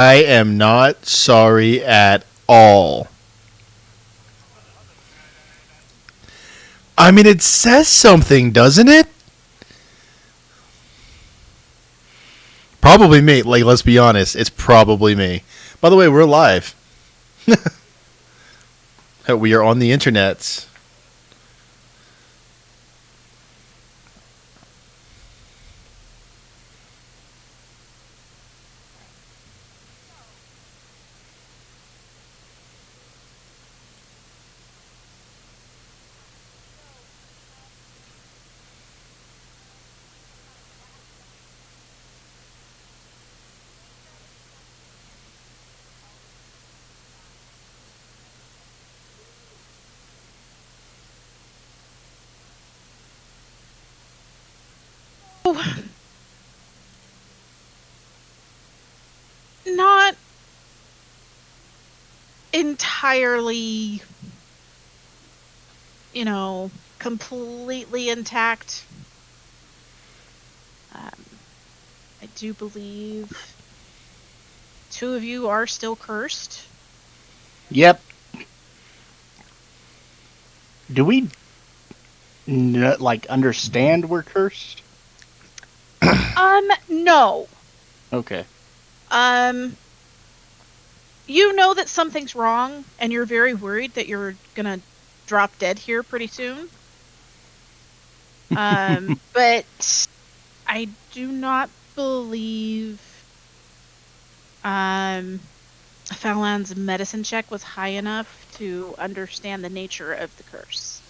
I am not sorry at all. I mean, it says something, doesn't it? Probably me. Like, let's be honest. It's probably me. By the way, we're live. We are on the internet. Not entirely, completely intact. I do believe 2 of you are still cursed. Yep. Do we, understand we're cursed? No. Okay. You know that something's wrong, and you're very worried that you're gonna drop dead here pretty soon. But I do not believe Fallon's medicine check was high enough to understand the nature of the curse.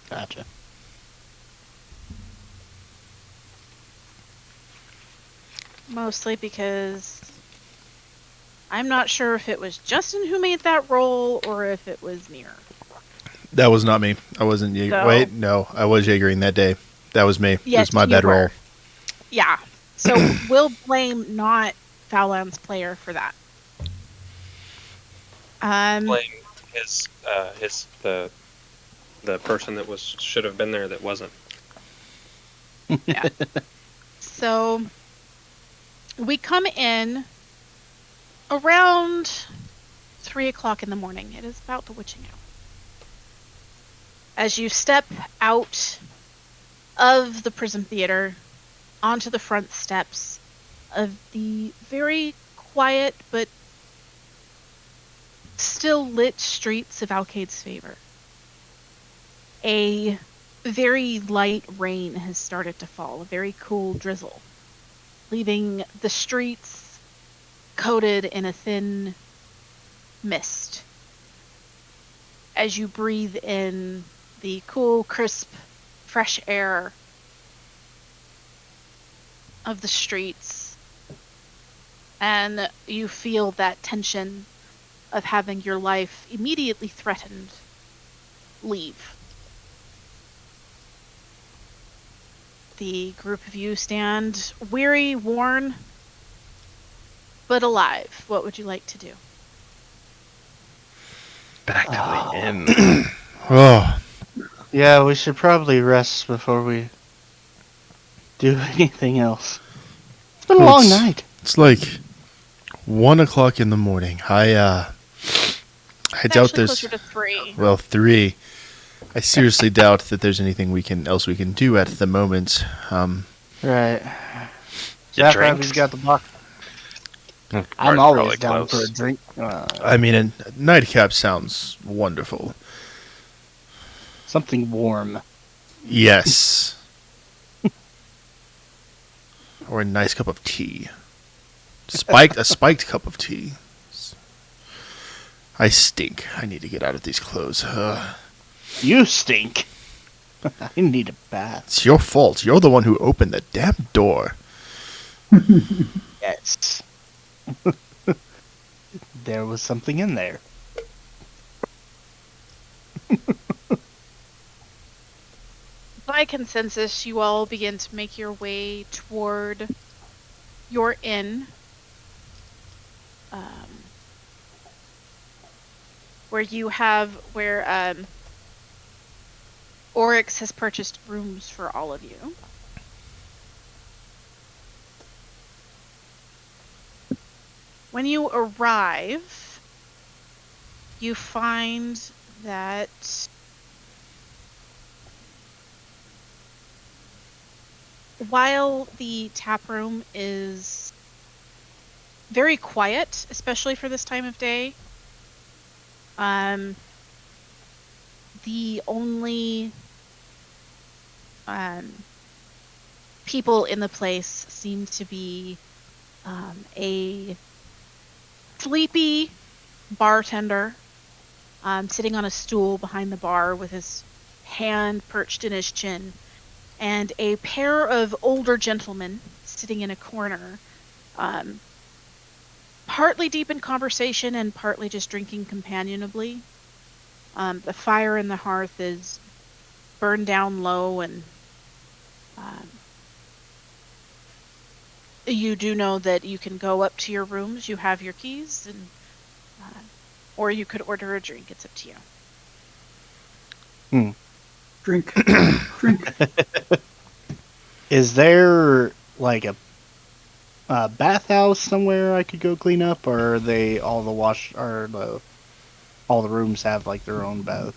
Gotcha. Mostly because I'm not sure if it was Justin who made that roll or if it was Near. That was not me. I wasn't. Wait, no. I was Jaegering that day. That was me. Yes, it was my bad roll. Yeah. So we'll blame not Fallon's player for that. Blame the person that should have been there that wasn't. Yeah. So we come in around 3 o'clock in the morning. It is about the witching hour. As you step out of the prison theater onto the front steps of the very quiet but still lit streets of Alcade's Favor, a very light rain has started to fall, a very cool drizzle, leaving the streets coated in a thin mist. As you breathe in the cool, crisp, fresh air of the streets, and you feel that tension of having your life immediately threatened leave. The group of you stand weary, worn, but alive. What would you like to do? Back to the inn. Oh. Yeah, we should probably rest before we do anything else. It's been a long night. It's like 1 o'clock in the morning. I doubt there's closer to 3. Well, 3. I seriously doubt that there's anything we can do at the moment. Right. Drinks? He's got the box. I'm always down for a drink. I mean, a nightcap sounds wonderful. Something warm. Yes. Or a nice cup of tea. A spiked cup of tea. I stink. I need to get out of these clothes. You stink. I need a bath. It's your fault. You're the one who opened the damn door. Yes. There was something in there. By consensus, you all begin to make your way toward your inn, where Oryx has purchased rooms for all of you. When you arrive, you find that while the tap room is very quiet, especially for this time of day, the only people in the place seem to be a sleepy bartender sitting on a stool behind the bar with his hand perched in his chin, and a pair of older gentlemen sitting in a corner, partly deep in conversation and partly just drinking companionably. The fire in the hearth is burned down low, and you do know that you can go up to your rooms. You have your keys, and or you could order a drink. It's up to you. Drink. Drink. Is there like a bathhouse somewhere I could go clean up, or are they all all the rooms have like their own bath?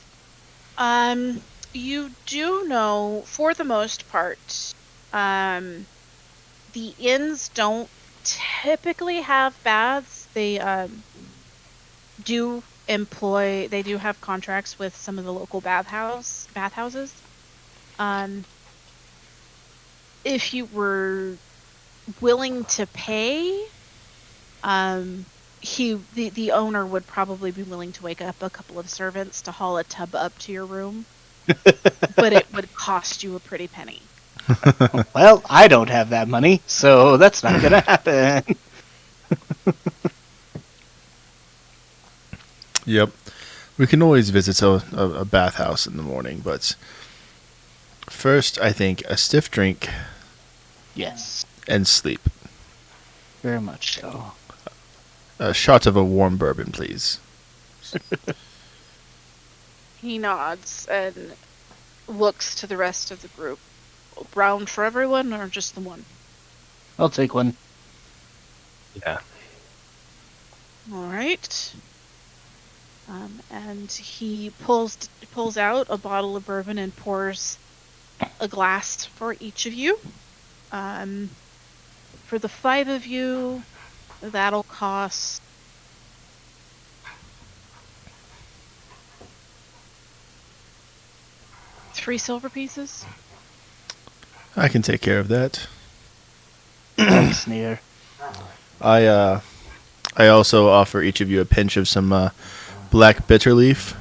You do know, for the most part, the inns don't typically have baths. They do have contracts with some of the local bathhouses. If you were willing to pay, the owner would probably be willing to wake up a couple of servants to haul a tub up to your room, but it would cost you a pretty penny. Well, I don't have that money, so that's not gonna happen. Yep. We can always visit a bathhouse in the morning, but first, I think a stiff drink Yes, and sleep. very much so. A shot of a warm bourbon, please. He nods and looks to the rest of the group. Round for everyone, or just the one? I'll take one. Yeah. All right. And he pulls out a bottle of bourbon and pours a glass for each of you. For the 5 of you, that'll cost 3 silver pieces. I can take care of that. Sneer. I also offer each of you a pinch of some black bitter leaf.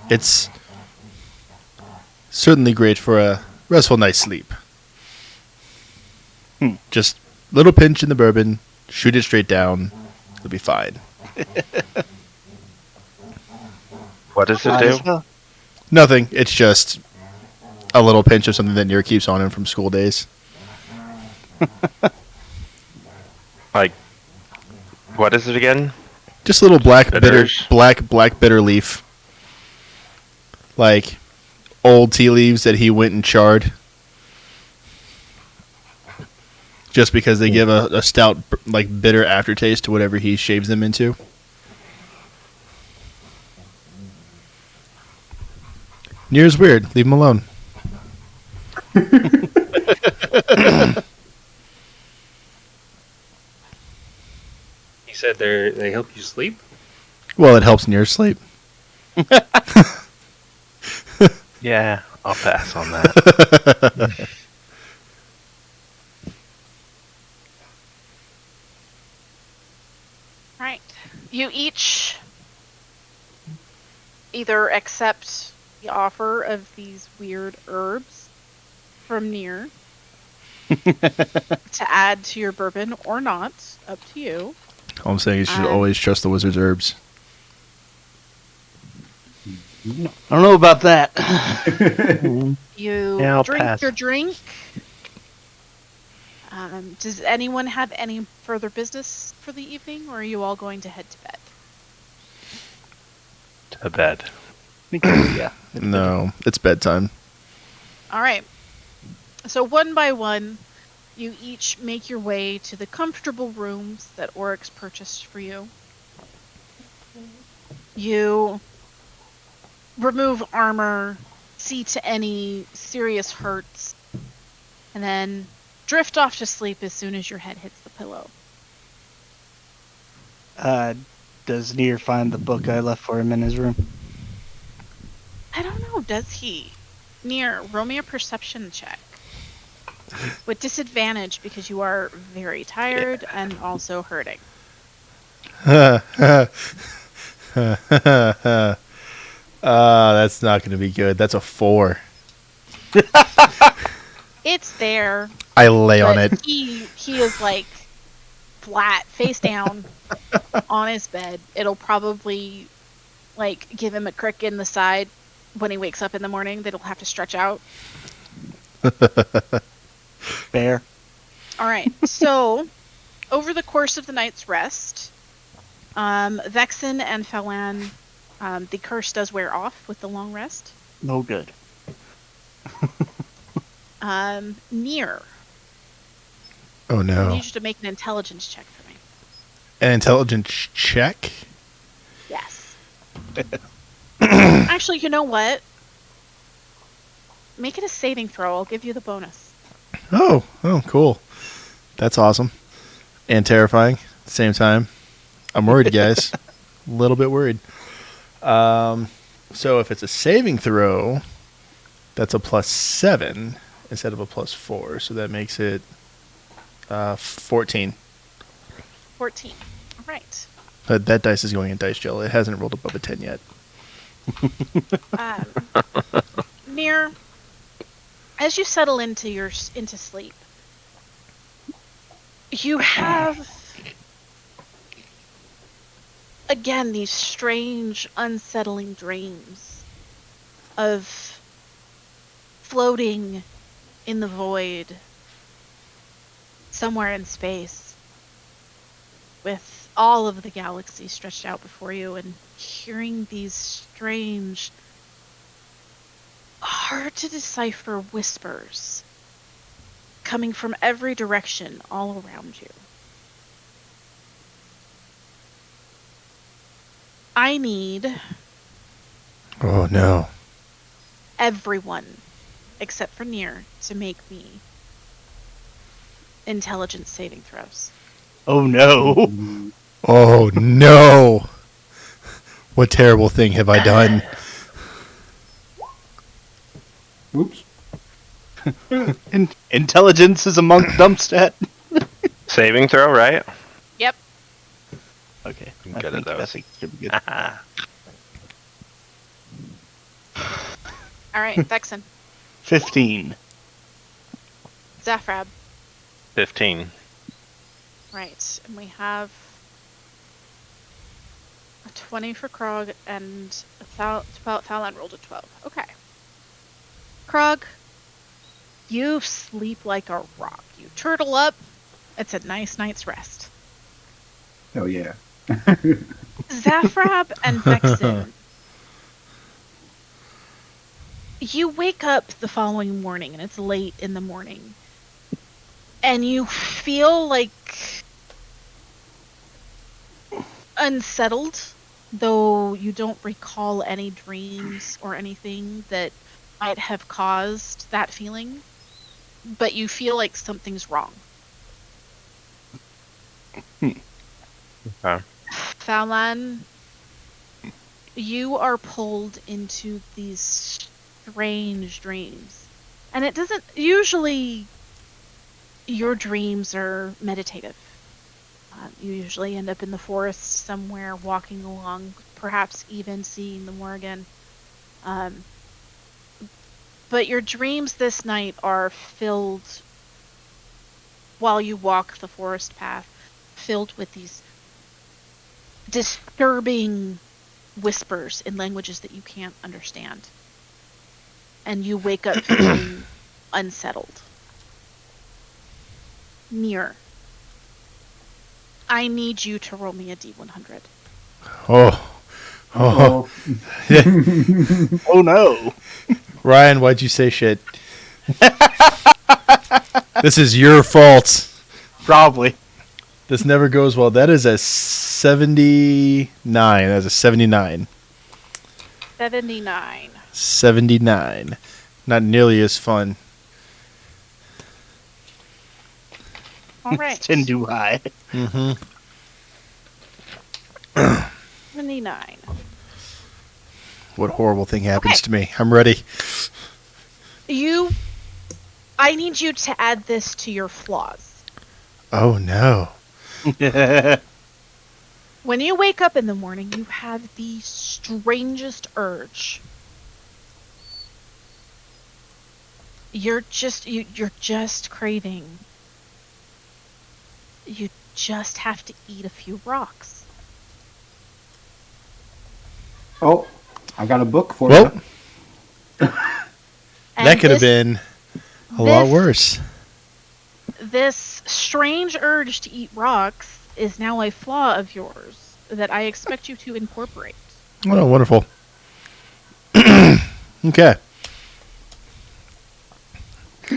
It's certainly great for a restful night's sleep. Just little pinch in the bourbon, shoot it straight down. It'll be fine. What does it Might as do? well. Nothing. It's just a little pinch of something that Nir keeps on him from school days. Like, what is it again? Just a little black bitter, Bitters. black bitter leaf. Like old tea leaves that he went and charred. Just because they give a stout, like bitter aftertaste to whatever he shaves them into. Nir's weird. Leave him alone. He said they help you sleep. Well, it helps Nir sleep. Yeah, I'll pass on that. Right. You each either accept the offer of these weird herbs from Nir to add to your bourbon or not. Up to you. All I'm saying is you should always trust the wizard's herbs. I don't know about that. You Yeah, I'll drink pass. your drink. Does anyone have any further business for the evening, or are you all going to head to bed? To bed. Yeah. No, it's bedtime. All right. So one by one, You each make your way to the comfortable rooms that Oryx purchased for you. You remove armor, see to any serious hurts, and then drift off to sleep as soon as your head hits the pillow. Does Nier find the book I left for him in his room? I don't know, does he? Nier, roll me a perception check. With disadvantage because you are very tired and also hurting. That's not going to be good. That's a 4. It's there. I lay on it. He is like flat, face down on his bed. It'll probably like give him a crick in the side when he wakes up in the morning that he'll have to stretch out. Fair. All right. So, over the course of the night's rest, Vexen and Falan, the curse does wear off with the long rest. No good. Nier, Oh I no. need you to make an intelligence check for me. An intelligence check? Yes. Actually, you know what? Make it a saving throw. I'll give you the bonus. Oh, cool. That's awesome. And terrifying at the same time. I'm worried, guys. A little bit worried. So if it's a saving throw, that's a +7 instead of a +4. So that makes it 14. 14. All right. But that dice is going in dice jail. It hasn't rolled above a 10 yet. Nier, as you settle into sleep, you have again these strange, unsettling dreams of floating in the void somewhere in space with all of the galaxy stretched out before you and hearing these strange, hard to decipher whispers coming from every direction all around you. I need Oh no. everyone, except for Nier, to make me intelligence saving throws. Oh no. Oh no. What terrible thing have I done? Oops. Intelligence is a monk dump stat. Saving throw, right? Yep. Okay. I'm good at those. I think should be good. All right, Vexen. 15. Zafrab. 15. Right, and we have a 20 for Krog and Falan rolled a 12. Okay. Krog, you sleep like a rock. You turtle up. It's a nice night's rest. Oh yeah. Zafrab and Vexen, you wake up the following morning, and it's late in the morning, and you feel like unsettled, though you don't recall any dreams or anything that might have caused that feeling, but you feel like something's wrong. Okay. Falan, you are pulled into these strange dreams. And it doesn't usually, your dreams are meditative. You usually end up in the forest somewhere, walking along, perhaps even seeing the Morrigan. But your dreams this night are filled, while you walk the forest path, filled with these disturbing whispers in languages that you can't understand. And you wake up feeling unsettled. Nier, I need you to roll me a D100. Oh. Oh. Oh no. Ryan, why'd you say shit? This is your fault. Probably. This never goes well. That is a 79. That's a 79. 79. 79. Not nearly as fun. All right. 10 too high. Mm-hmm. 79. What horrible thing happens Okay. to me? I'm ready. I need you to add this to your flaws. Oh, no. When you wake up in the morning, you have the strangest urge. You're just craving. You just have to eat a few rocks. Oh, I got a book for Well, you. that could have been a lot worse. This strange urge to eat rocks is now a flaw of yours that I expect you to incorporate. Oh, wonderful. Okay.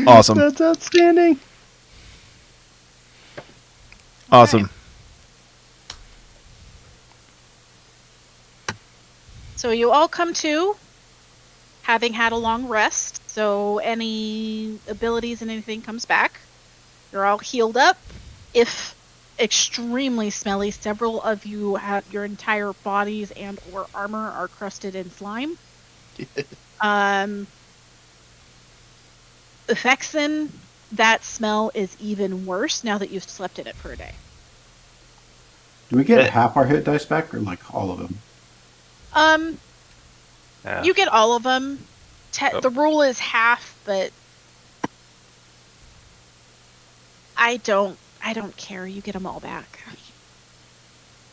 Awesome. That's outstanding. Awesome. So you all come to, having had a long rest, so any abilities and anything comes back. You're all healed up. If extremely smelly, several of you have your entire bodies and or armor are crusted in slime. Vexen, that smell is even worse now that you've slept in it for a day. Do we get half our hit dice back, or like all of them? Yeah. You get all of them. The rule is half, but I don't care. You get them all back.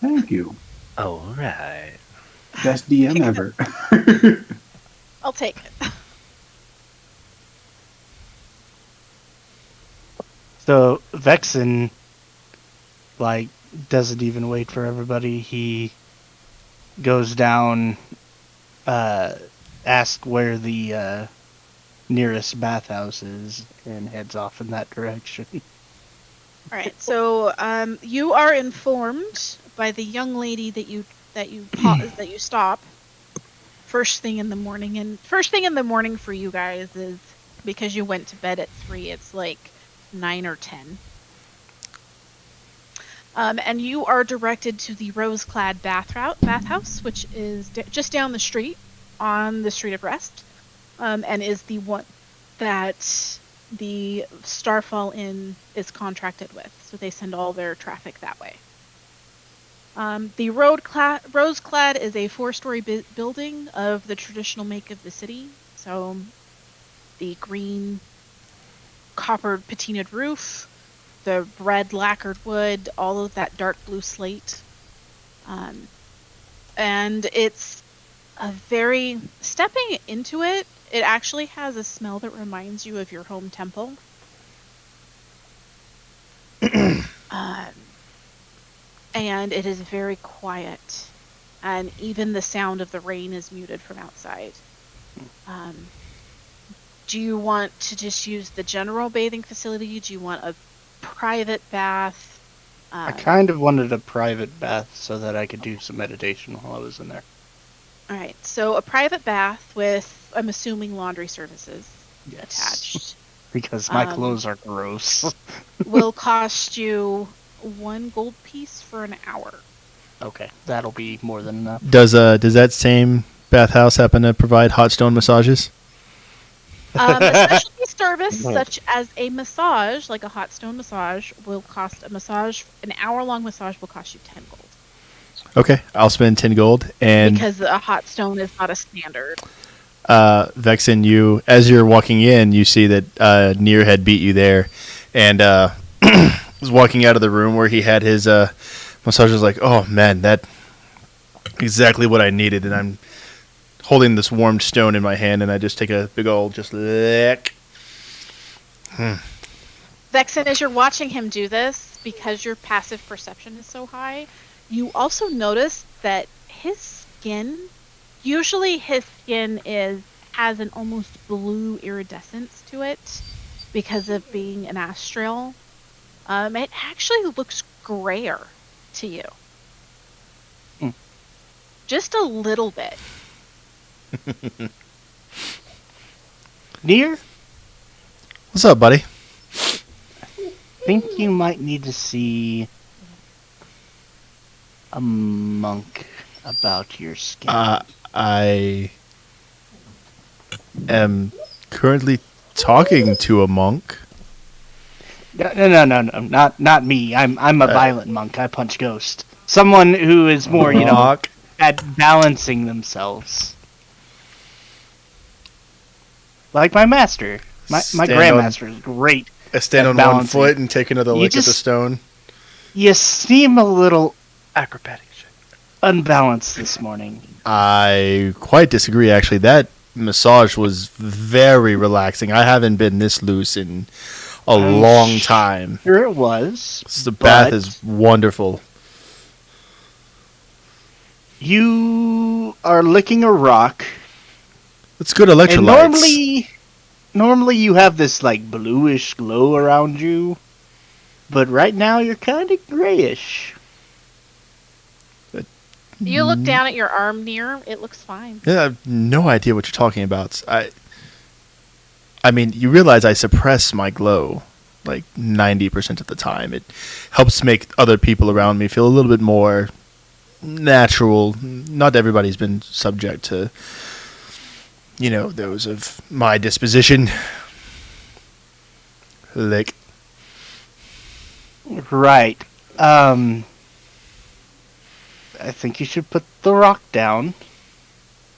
Thank you. All right. Best DM ever. I'll take it. So Vexen, like, doesn't even wait for everybody. He goes down, asks where the nearest bathhouse is, and heads off in that direction. All right. So you are informed by the young lady that you stop first thing in the morning. And first thing in the morning for you guys is, because you went to bed at 3. It's like 9 or 10. And you are directed to the rose-clad bathhouse, which is just down the street, on the Street of Rest, and is the one that the Starfall Inn is contracted with. So they send all their traffic that way. The Rose-clad is a 4-story building of the traditional make of the city. So the green coppered patinaed roof, the red lacquered wood, all of that dark blue slate. And it's stepping into it, it actually has a smell that reminds you of your home temple. And it is very quiet. And even the sound of the rain is muted from outside. Do you want to just use the general bathing facility? Do you want a private bath? I kind of wanted a private bath so that I could do some meditation while I was in there. All right, so a private bath with, I'm assuming, laundry services Yes. attached Because my clothes are gross. will cost you 1 gold piece for an hour. Okay, that'll be more than enough. Does that same bathhouse happen to provide hot stone massages? A specialty service such as a massage, like a hot stone massage, will cost an hour-long massage will cost you 10 gold. Okay, I'll spend 10 gold. And Because a hot stone is not a standard. Vexen, as you're walking in, you see that Nier had beat you there, and was walking out of the room where he had his massage. Was like, oh man, that exactly what I needed. And I'm holding this warmed stone in my hand, and I just take a big old lick. Vexen, as you're watching him do this, because your passive perception is so high, you also notice that his skin, usually his skin has an almost blue iridescence to it, because of being an astral, it actually looks grayer to you. Hmm. Just a little bit. Near, What's up, buddy? think you might need to see a monk about your skin. I am currently talking to a monk. No, not me. I'm a violent monk. I punch ghost. Someone who is more, Monk. at balancing themselves. Like my master. My Stand grandmaster is great. I stand At on one balancing. foot and take another You lick at the just- stone. You seem a little Acrobatic shit. unbalanced this morning. I quite disagree, actually. That massage was very relaxing. I haven't been this loose in a long time. Sure it was. The bath but is wonderful. You are licking a rock. It's good electrolytes. And normally you have this like bluish glow around you, but right now you're kind of grayish. You look down at your arm near, it looks fine. Yeah, I have no idea what you're talking about. I mean, you realize I suppress my glow like 90% of the time. It helps make other people around me feel a little bit more natural. Not everybody's been subject to, those of my disposition. Lick. Right. I think you should put the rock down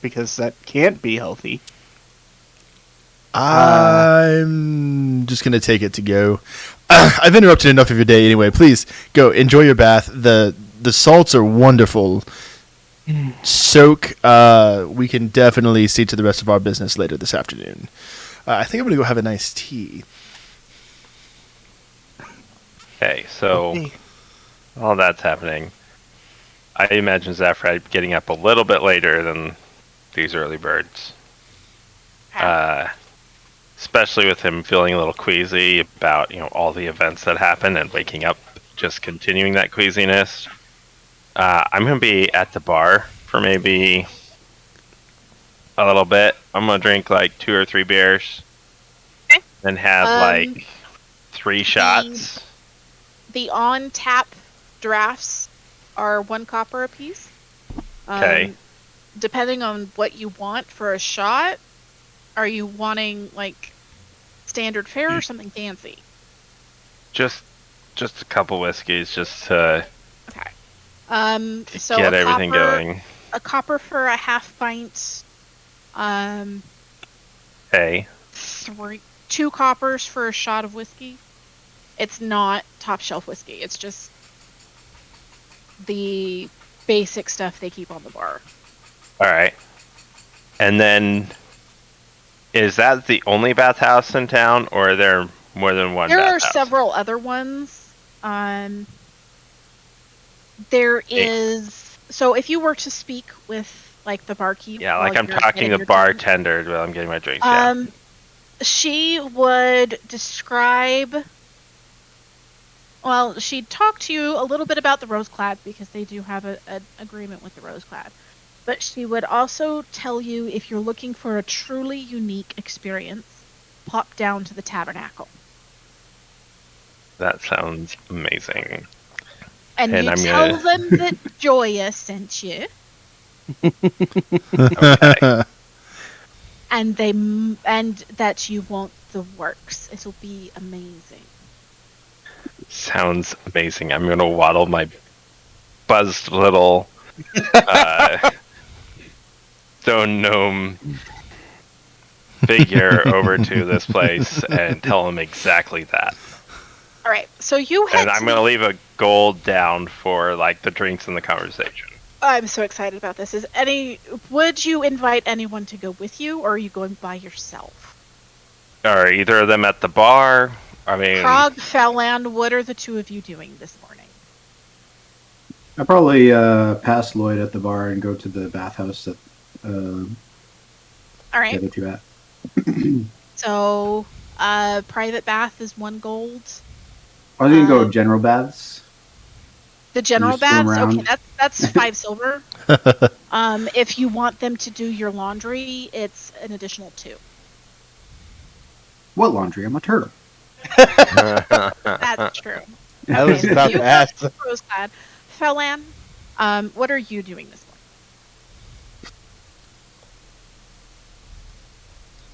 because that can't be healthy. I'm just going to take it to go. I've interrupted enough of your day anyway. Please go enjoy your bath. The salts are wonderful. Soak. We can definitely see to the rest of our business later this afternoon. I think I'm going to go have a nice tea. Okay, so Okay. all that's happening. I imagine Zaphrat getting up a little bit later than these early birds. Especially with him feeling a little queasy about, all the events that happened and waking up, just continuing that queasiness. I'm going to be at the bar for maybe a little bit. I'm going to drink like 2 or 3 beers. Okay. And have like 3 shots. The on-tap drafts are 1 copper apiece. Okay. Depending on what you want for a shot, are you wanting like standard fare or something fancy? Just a couple whiskeys just to Okay. So get a everything copper, going. A copper for a half pint. Okay. 2 coppers for a shot of whiskey. It's not top shelf whiskey. It's just the basic stuff they keep on the bar. All right. And then, is that the only bathhouse in town, or are there more than one There are bathhouse? several other ones. There is... So if you were to speak with, like, the barkeep... Yeah, like while I'm you're talking getting to your bartender while I'm getting my drinks. drink, she would describe... Well, she'd talk to you a little bit about the Roseclad, because they do have an agreement with the Roseclad. But she would also tell you, if you're looking for a truly unique experience, pop down to the Tabernacle. That sounds amazing. And And you I'm tell gonna- them that Joya sent you, Okay. and that you want the works. It'll be amazing. Sounds amazing. I'm gonna waddle my buzzed little stone gnome figure over to this place and tell him exactly that. All right, so you head. And I'm gonna leave a gold down for like the drinks and the conversation. I'm so excited about this. Would you invite anyone to go with you, or are you going by yourself? Are either of them at the bar? I mean, Krog, Fowland, what are the 2 of you doing this morning? I'll probably pass Lloyd at the bar and go to the bathhouse that All right. the other 2 at. So Private bath is 1 gold. I was gonna go general baths. The general just swim baths, okay, around. that's 5 silver. If you want them to do your laundry, it's an additional 2. What laundry? I'm a turtle. That's true. I was Okay, about you to have ask. Rose Clad. Fellan, what are you doing this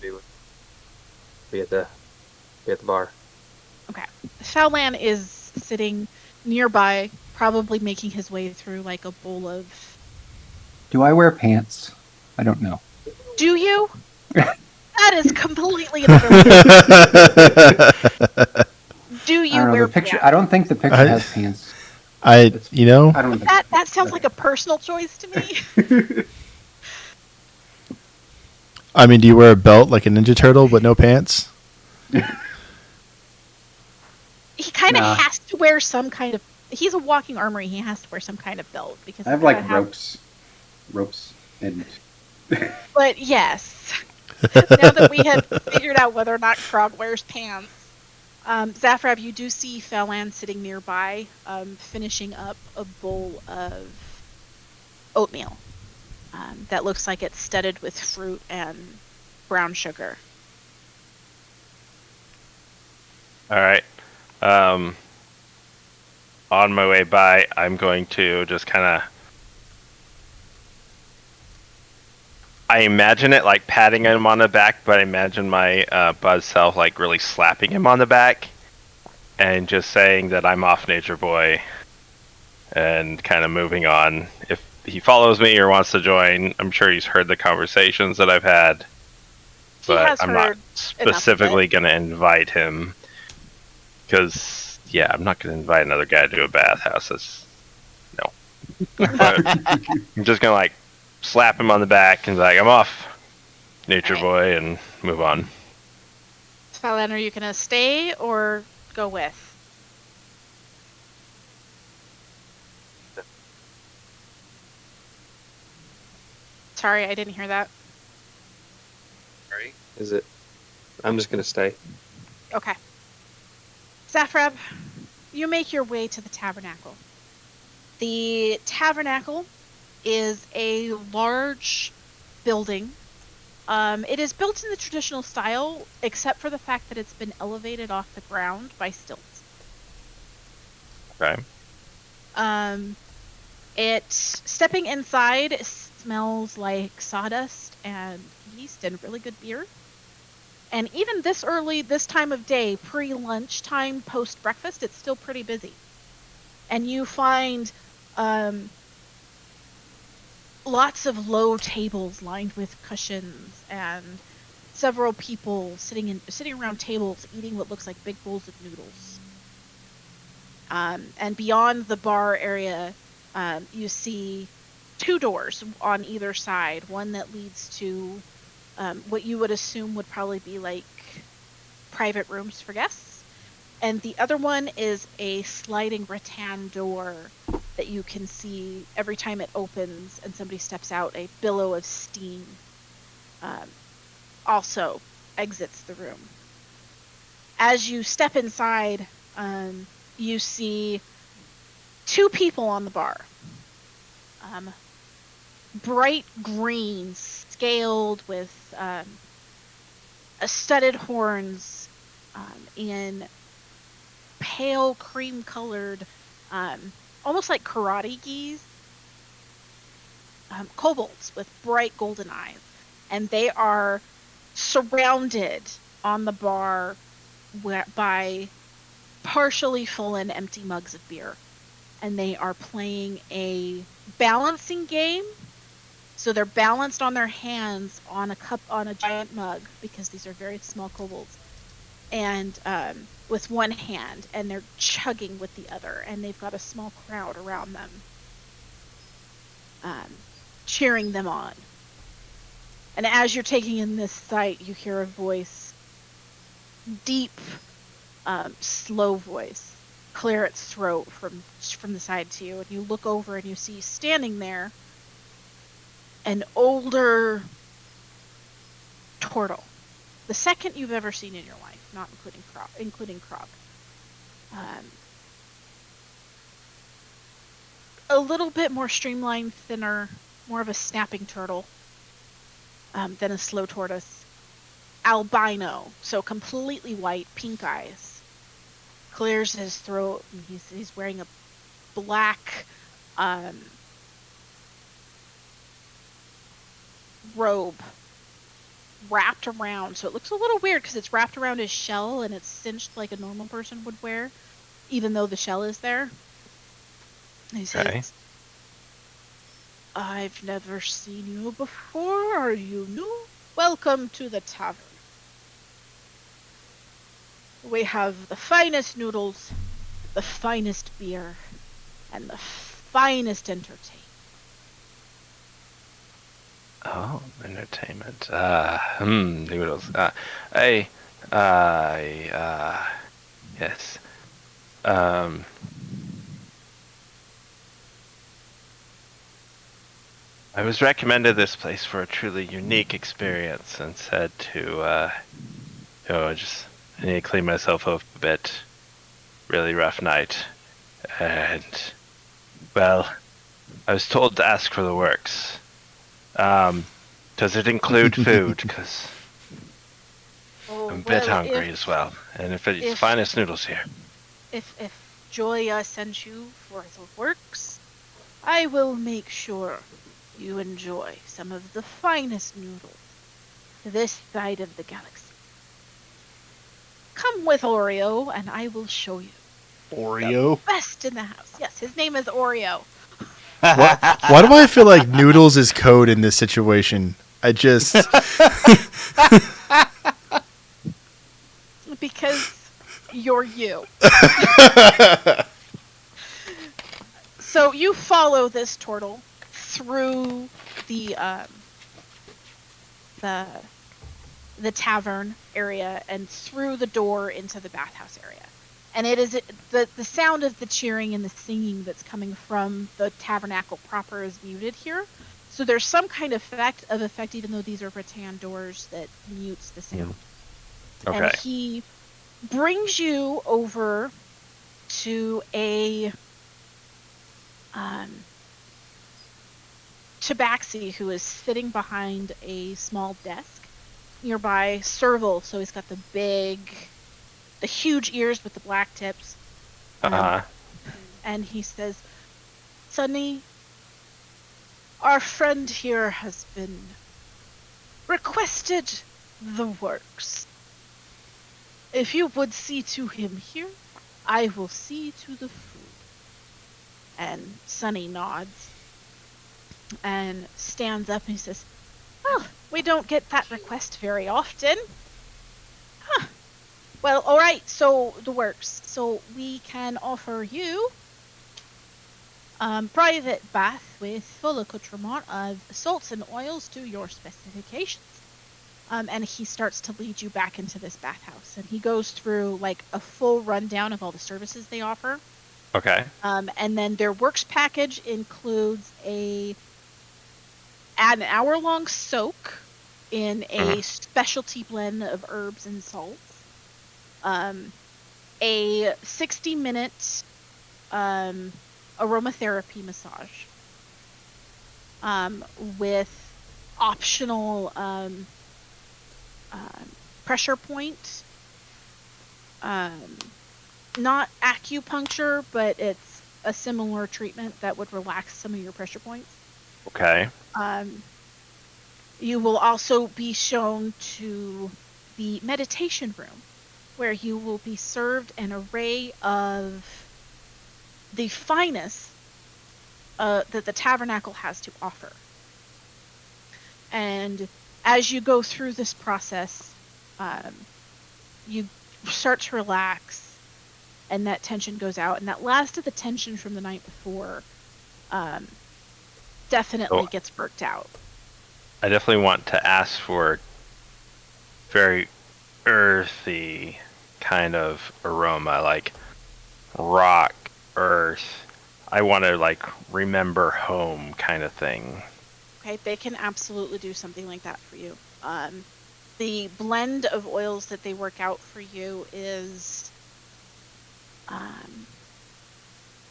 morning? Be at the bar. Okay. Fellan is sitting nearby, probably making his way through like a bowl of. Do I wear pants? I don't know. Do you? That is completely another. Do I you don't know. wear The picture. pants? I don't think the picture has pants. I don't think That sounds like a personal choice to me. I mean, do you wear a belt like a Ninja Turtle but no pants? He kind of Nah. has to wear some kind of. He's a walking armory. He has to wear some kind of belt because I have like ropes, and But yes, now that we have figured out whether or not Krog wears pants, Zafrab, you do see Fellan sitting nearby, finishing up a bowl of oatmeal that looks like it's studded with fruit and brown sugar. All right. On my way by, I'm going to just kind of. I imagine it like patting him on the back, but I imagine my buzz self like really slapping him on the back and just saying that I'm off, Nature Boy, and kind of moving on. If he follows me or wants to join, I'm sure he's heard the conversations that I've had, but I'm not specifically going to invite him because, yeah, I'm not going to invite another guy to a bathhouse. No. I'm just going to like slap him on the back and be like, I'm off, Nature Boy, and move on. Fellan, are you going to stay or go with? Sorry, I didn't hear that. Sorry. Is it? I'm just gonna stay. Okay. Zafrab, you make your way to the Tabernacle. The Tabernacle is a large building. It is built in the traditional style, except for the fact that it's been elevated off the ground by stilts. Okay. Stepping inside smells like sawdust and yeast and really good beer. And even this time of day, pre-lunch time, post-breakfast, it's still pretty busy. And you find lots of low tables lined with cushions and several people sitting around tables eating what looks like big bowls of noodles. And beyond the bar area, you see 2 doors on either side. One that leads to what you would assume would probably be like private rooms for guests. And the other one is a sliding rattan door that you can see every time it opens and somebody steps out, a billow of steam also exits the room. As you step inside, you see 2 people on the bar. Bright green, scaled with studded horns in pale cream-colored, almost like karate gis, kobolds with bright golden eyes. And they are surrounded on the bar by partially full and empty mugs of beer. And they are playing a balancing game. So they're balanced on their hands on a giant mug, because these are very small kobolds, and with one hand, and they're chugging with the other, and they've got a small crowd around them, cheering them on. And as you're taking in this sight, you hear a voice, deep, slow voice, clear its throat from the side to you, and you look over and you see standing there an older turtle the second you've ever seen in your life, not including Krog. A little bit more streamlined, thinner, more of a snapping turtle than a slow tortoise. Albino, so completely white, pink eyes. Clears his throat, and he's wearing a black robe wrapped around, so it looks a little weird because it's wrapped around his shell and it's cinched like a normal person would wear, even though the shell is there. And he says, I've never seen you before. Are you new? Welcome to the tavern. We have the finest noodles, the finest beer, and the finest entertainment. Oh, entertainment. Noodles. Yes. I was recommended this place for a truly unique experience and said to, just, I need to clean myself up a bit. Really rough night. And, well, I was told to ask for the works. Does it include food? Because I'm a bit hungry as well. And if it's finest noodles here. If Joya sends you for the works, I will make sure you enjoy some of the finest noodles this side of the galaxy. Come with Oreo, and I will show you. Oreo? The best in the house. Yes, his name is Oreo. Why do I feel like noodles is code in this situation? Because you're you. So you follow this turtle through the tavern area and through the door into the bathhouse area. And it is the sound of the cheering and the singing that's coming from the tabernacle proper is muted here. So there's some kind of effect, even though these are rattan doors, that mutes the sound. Okay. And he brings you over to a tabaxi who is sitting behind a small desk nearby. Serval, so he's got the huge ears with the black tips. And he says, Sunny, our friend here has been requested the works. If you would see to him here, I will see to the food. And Sunny nods and stands up and he says, well, we don't get that request very often. Huh. Well, alright, so the works. So we can offer you private bath with full accoutrement of salts and oils to your specifications. And he starts to lead you back into this bathhouse. And he goes through like a full rundown of all the services they offer. Okay. And then their works package includes an hour-long soak in a specialty blend of herbs and salts. A 60-minute aromatherapy massage with optional pressure point. Not acupuncture, but it's a similar treatment that would relax some of your pressure points. Okay. You will also be shown to the meditation room, where you will be served an array of the finest that the Tabernacle has to offer. And as you go through this process, you start to relax, and that tension goes out. And that last of the tension from the night before definitely gets worked out. I definitely want to ask for very earthy kind of aroma, like rock, earth. I want to like remember home kind of thing. Okay, they can absolutely do something like that for you. the blend of oils that they work out for you is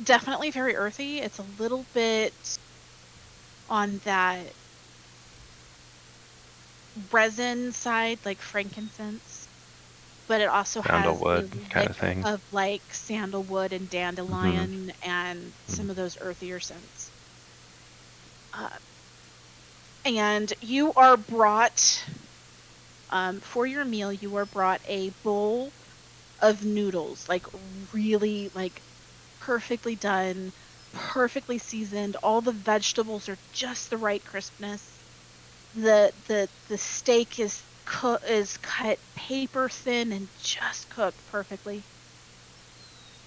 definitely very earthy. It's a little bit on that resin side, like frankincense, but it also has a Sandalwood kind lick of thing. of like sandalwood and dandelion and some of those earthier scents. And you are brought, for your meal, you are brought a bowl of noodles, like really like perfectly done, perfectly seasoned. All the vegetables are just the right crispness. The steak is cut paper thin and just cooked perfectly.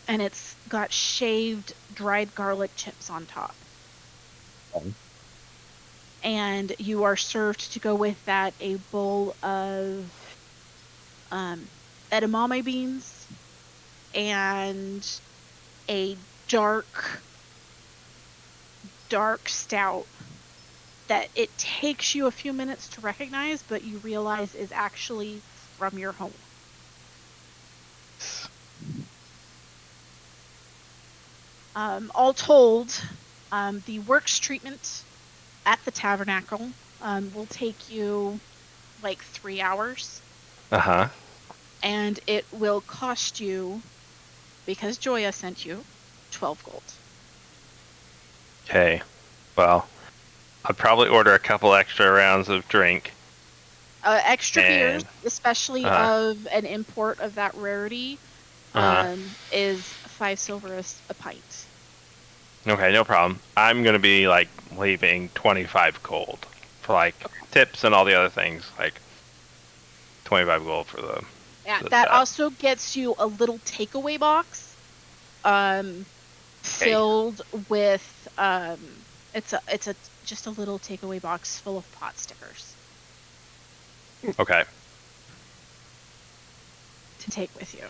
And it's got shaved dried garlic chips on top. And you are served to go with that a bowl of edamame beans and a dark stout that it takes you a few minutes to recognize, but you realize is actually from your home. All told, the works treatment at the Tabernacle will take you like 3 hours. Uh-huh. And it will cost you, because Joya sent you, 12 gold. Okay. Well, I'd probably order a couple extra rounds of drink. Extra beers, And- especially of an import of that rarity, is 5 silver a pint. Okay, no problem. I'm going to be, like, leaving 25 gold for, like, tips and all the other things. Like, 25 gold for the... Yeah, the that set. also gets you a little takeaway box, filled with, it's just a little takeaway box full of pot stickers Okay. to take with you.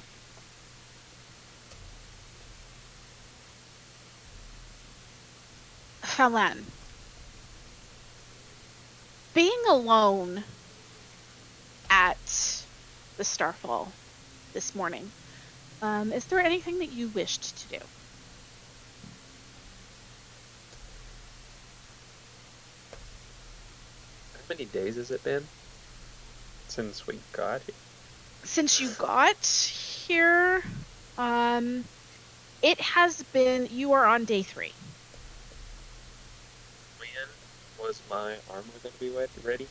Falan, being alone at the Starfall this morning, is there anything that you wished to do? How many days has it been since we got here? Since you got here, it has been, you are on day 3. When was my armor going to be ready?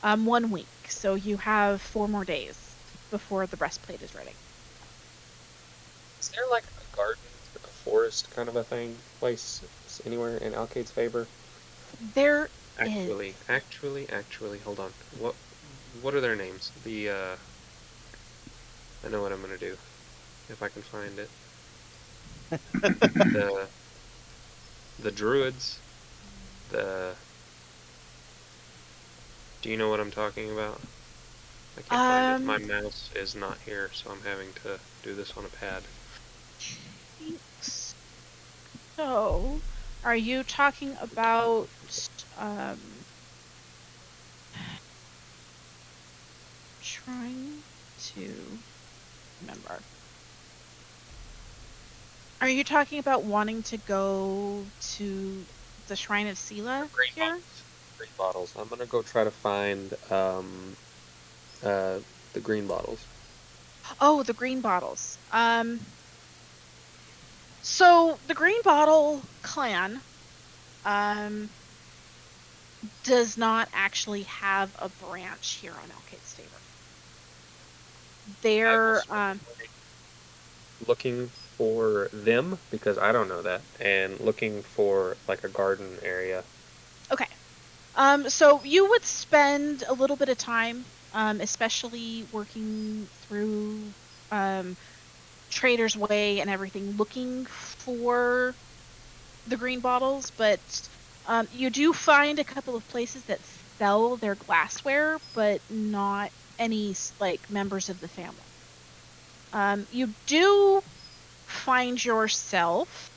1 week, so you have 4 more days before the breastplate is ready. Is there like a garden, a forest kind of a place anywhere in Alcade's favor? There Actually, hold on. What are their names? I know what I'm gonna do, if I can find it. the druids. Do you know what I'm talking about? I can't find it. My mouse is not here, so I'm having to do this on a pad. So, are you talking about trying to remember? Are you talking about wanting to go to the Shrine of Sela here? Green bottles. I'm gonna go try to find the green bottles. Oh, the green bottles. So the Green Bottle clan does not actually have a branch here on Alcade's favor. They're looking for them because I don't know that, and looking for like a garden area. okay. So you would spend a little bit of time, especially working through Trader's Way and everything, looking for the green bottles, but you do find a couple of places that sell their glassware, but not any like members of the family. You do find yourself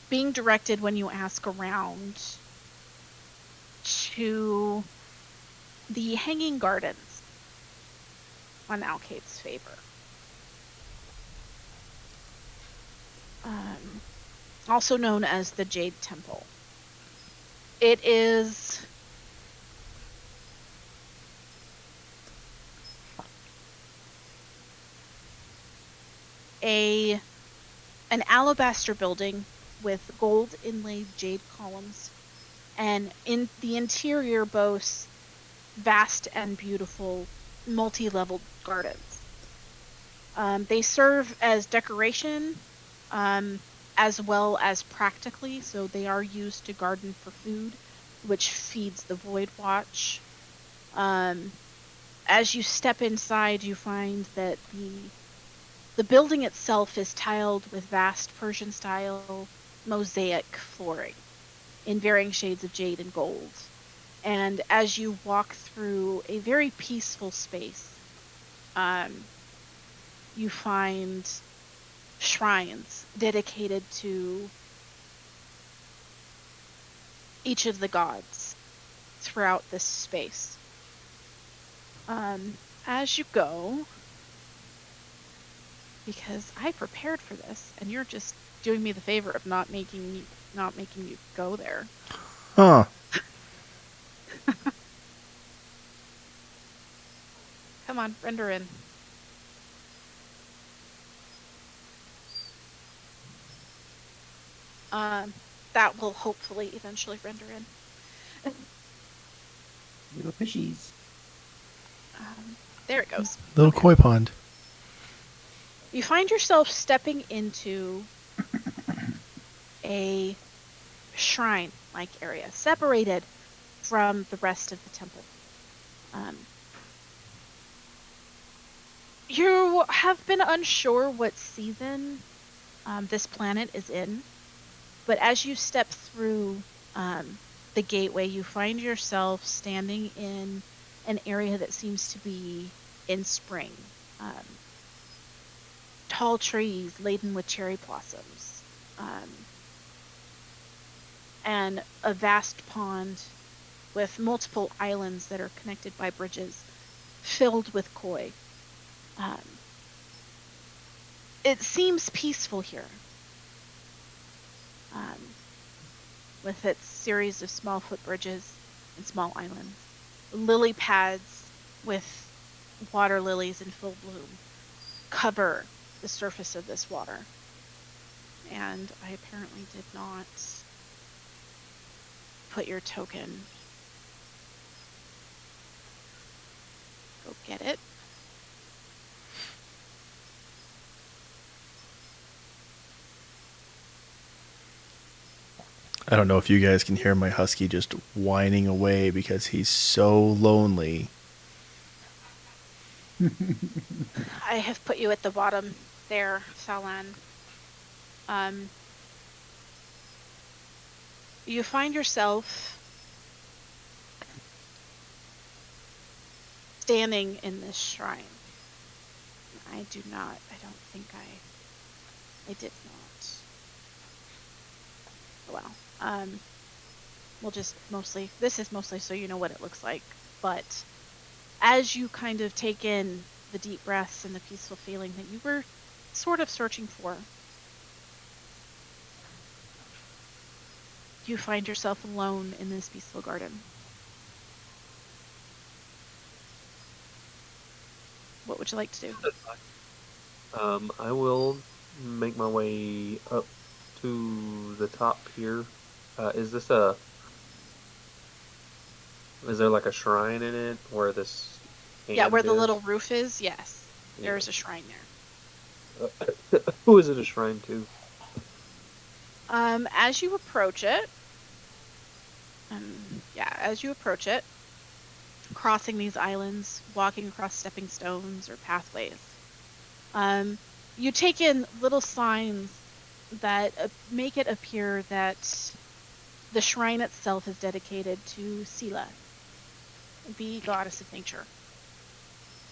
being directed when you ask around to the Hanging Gardens on Alkate's favor. Also known as the Jade Temple. It is an alabaster building with gold inlaid jade columns, and in the interior boasts vast and beautiful multi-leveled gardens. They serve as decoration, as well as practically, so they are used to garden for food, which feeds the Void Watch. As you step inside, you find that the building itself is tiled with vast Persian-style mosaic flooring in varying shades of jade and gold. And as you walk through a very peaceful space, you find shrines dedicated to each of the gods throughout this space. As you go, because I prepared for this, and you're just doing me the favor of not making you go there. Huh. Come on, render in. That will hopefully eventually render in. Little fishies. There it goes. Little koi pond. You find yourself stepping into a shrine-like area, separated from the rest of the temple. You have been unsure what season this planet is in, but as you step through the gateway, you find yourself standing in an area that seems to be in spring. Tall trees laden with cherry blossoms, and a vast pond with multiple islands that are connected by bridges filled with koi. It seems peaceful here, with its series of small footbridges and small islands. Lily pads with water lilies in full bloom cover the surface of this water. And I apparently did not put your token. Go get it. I don't know if you guys can hear my husky just whining away because he's so lonely. I have put you at the bottom there, Salan. You find yourself standing in this shrine. I don't think I did not. Well, we'll just this is mostly so you know what it looks like, but as you kind of take in the deep breaths and the peaceful feeling that you were sort of searching for, you find yourself alone in this peaceful garden. What would you like to do? I will make my way up to the top here. Is there like a shrine in it where this Yeah, where the is? little roof is, yes. Yeah. There's a shrine there. Who is it a shrine to? As you approach it, crossing these islands, walking across stepping stones or pathways, you take in little signs that make it appear that the shrine itself is dedicated to Sela, the goddess of nature.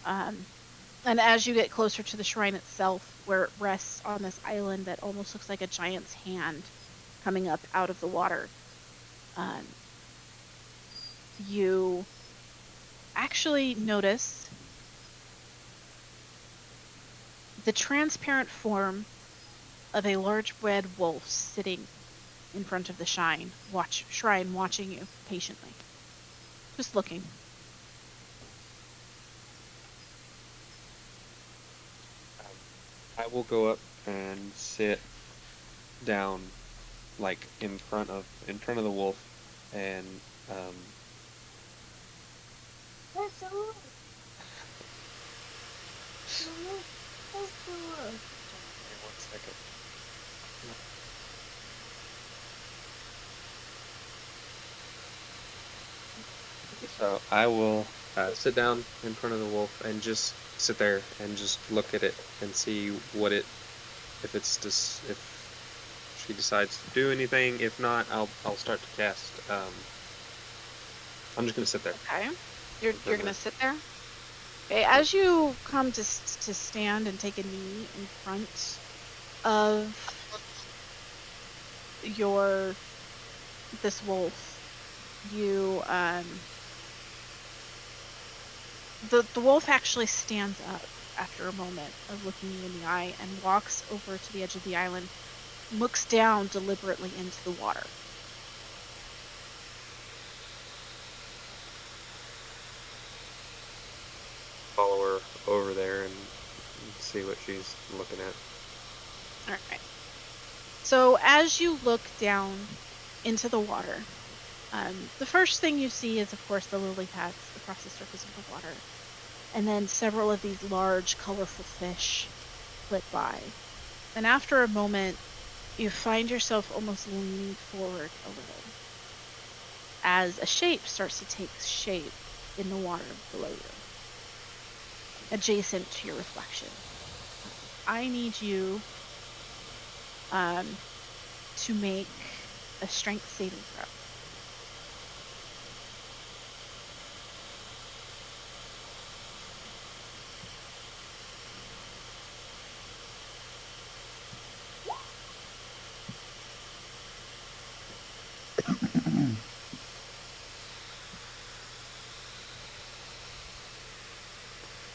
And as you get closer to the shrine itself, where it rests on this island that almost looks like a giant's hand coming up out of the water, you actually notice the transparent form of a large red wolf sitting in front of the shrine, watching you patiently. Just looking. I will go up and sit down, like in front of the wolf, and That's the wolf. Give me 1 second. So I will sit down in front of the wolf and just sit there and just look at it and see what it, if she decides to do anything. If not, I'll start to cast. I'm just gonna sit there. Okay. You're gonna sit there? Okay, as you come to stand and take a knee in front of this wolf, you the wolf actually stands up after a moment of looking you in the eye and walks over to the edge of the island, looks down deliberately into the water. Follow her over there and see what she's looking at. All right. So as you look down into the water, the first thing you see is, of course, the lily pads across the surface of the water, and then several of these large, colorful fish flit by. And after a moment, you find yourself almost leaning forward a little as a shape starts to take shape in the water below you, adjacent to your reflection. I need you to make a strength saving throw.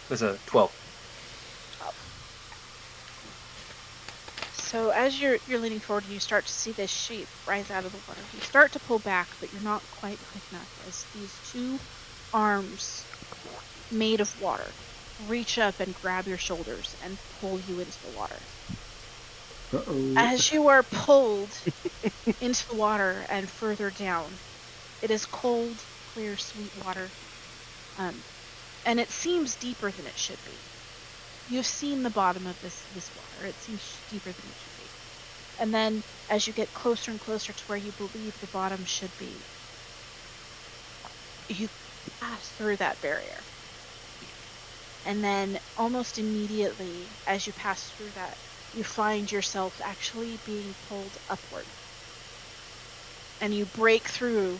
There's a 12. So as you're leaning forward and you start to see this shape rise out of the water, you start to pull back, but you're not quite quick enough as these two arms made of water reach up and grab your shoulders and pull you into the water. Uh-oh. As you are pulled into the water and further down, it is cold, clear, sweet water, and it seems deeper than it should be. You've seen the bottom of this water. It seems deeper than it should be. And then, as you get closer and closer to where you believe the bottom should be, you pass through that barrier. And then, almost immediately, as you pass through that, you find yourself actually being pulled upward. And you break through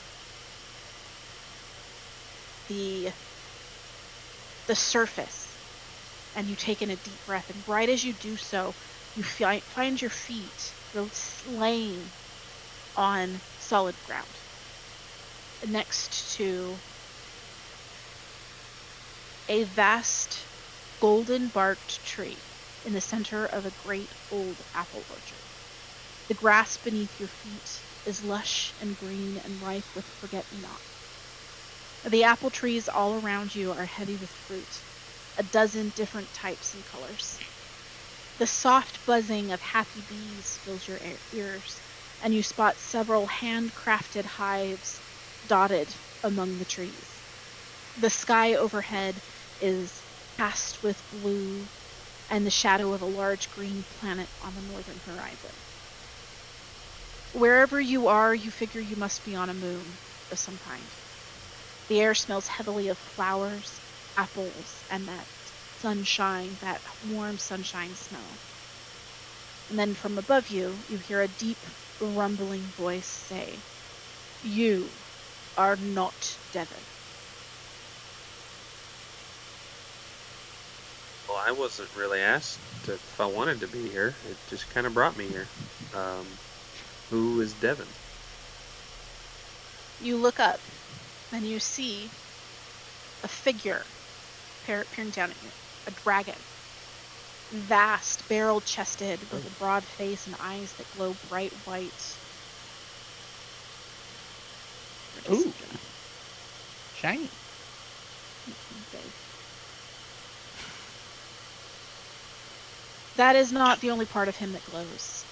the surface. And you take in a deep breath, and right as you do so, you find your feet laying on solid ground next to a vast golden-barked tree in the center of a great old apple orchard. The grass beneath your feet is lush and green and rife with forget-me-not. The apple trees all around you are heavy with fruit, a dozen different types and colors. The soft buzzing of happy bees fills your ears, and you spot several handcrafted hives dotted among the trees. The sky overhead is cast with blue and the shadow of a large green planet on the northern horizon. Wherever you are, you figure you must be on a moon of some kind. The air smells heavily of flowers, apples, and that sunshine, that warm sunshine smell. And then from above you, you hear a deep, rumbling voice say, "You are not Devon." Well, I wasn't really asked if I wanted to be here. It just kind of brought me here. Who is Devon? You look up, and you see a a figure peering down at you. A dragon. Vast, barrel-chested, with a broad face and eyes that glow bright white. Ooh. Shiny. Okay. That is not the only part of him that glows.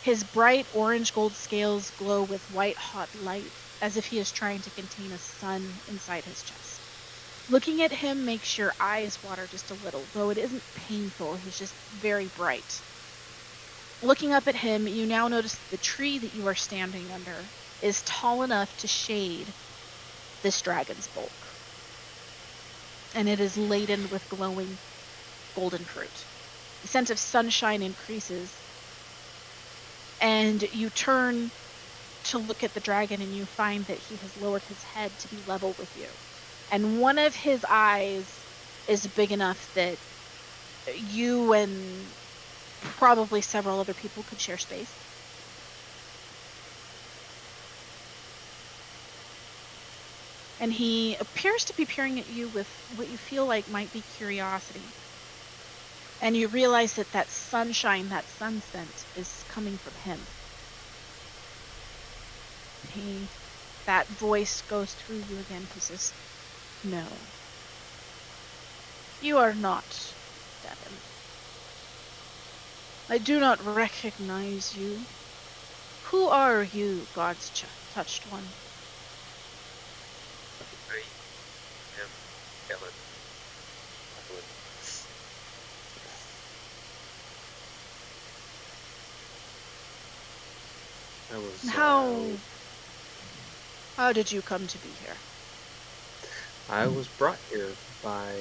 His bright orange gold scales glow with white hot light, as if he is trying to contain a sun inside his chest. Looking at him makes your eyes water just a little, though it isn't painful. He's just very bright. Looking up at him, you now notice that the tree that you are standing under is tall enough to shade this dragon's bulk. And it is laden with glowing golden fruit. The sense of sunshine increases, and you turn to look at the dragon and you find that he has lowered his head to be level with you. And one of his eyes is big enough that you and probably several other people could share space. And he appears to be peering at you with what you feel like might be curiosity. And you realize that that sunshine, that sun scent, is coming from him. That voice goes through you again. He says, "No. You are not Devon. I do not recognize you. Who are you, God's touched one?" I am Helen. I was. How did you come to be here? I was brought here by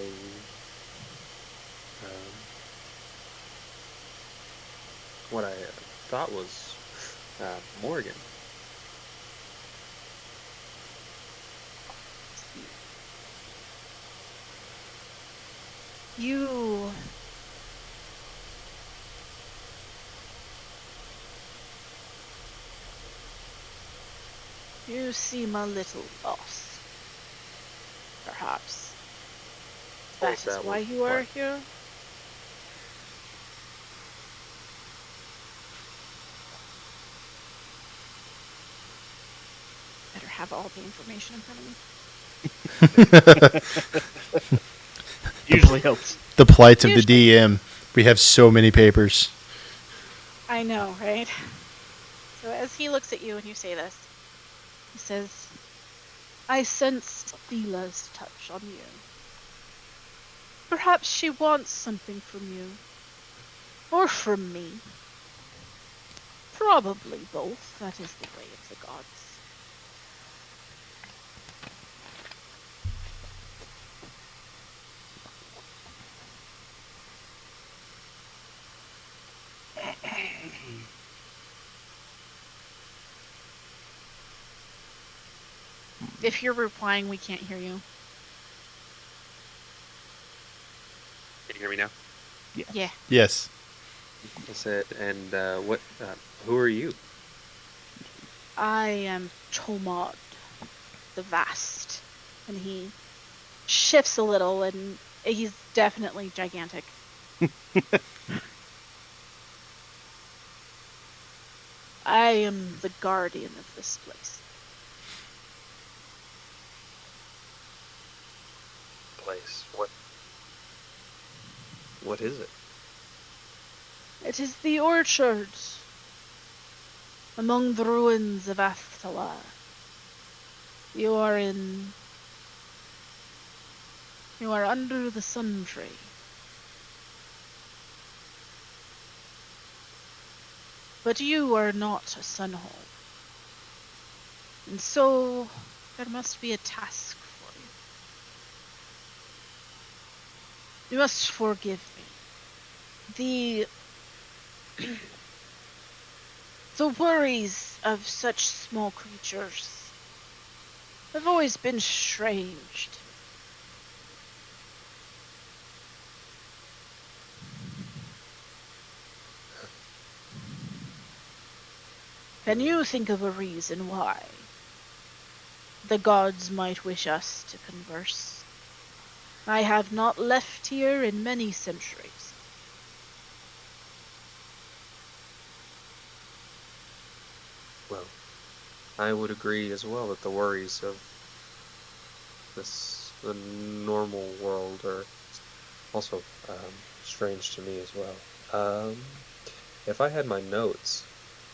what I thought was Morgan. You seem a little lost. Perhaps. That is why you are here? Better have all the information in front of me. Usually helps. The plight of the DM. We have so many papers. I know, right? So as he looks at you and you say this, he says, "I sense Thila's touch on you. Perhaps she wants something from you. Or from me. Probably both. That is the way of the gods." If you're replying, we can't hear you. Can you hear me now? Yeah. Yes. I said, and what? Who are you? I am Tomod, the Vast. And he shifts a little, and he's definitely gigantic. I am the guardian of this place. What is it? It is the orchards among the ruins of Athelr. You are under the sun tree. But you are not a Sunhold. And so there must be a task for you. You must forgive me. The worries of such small creatures have always been strange to me. Can you think of a reason why the gods might wish us to converse? I have not left here in many centuries. Well, I would agree as well that the worries of the normal world are also strange to me as well. If I had my notes,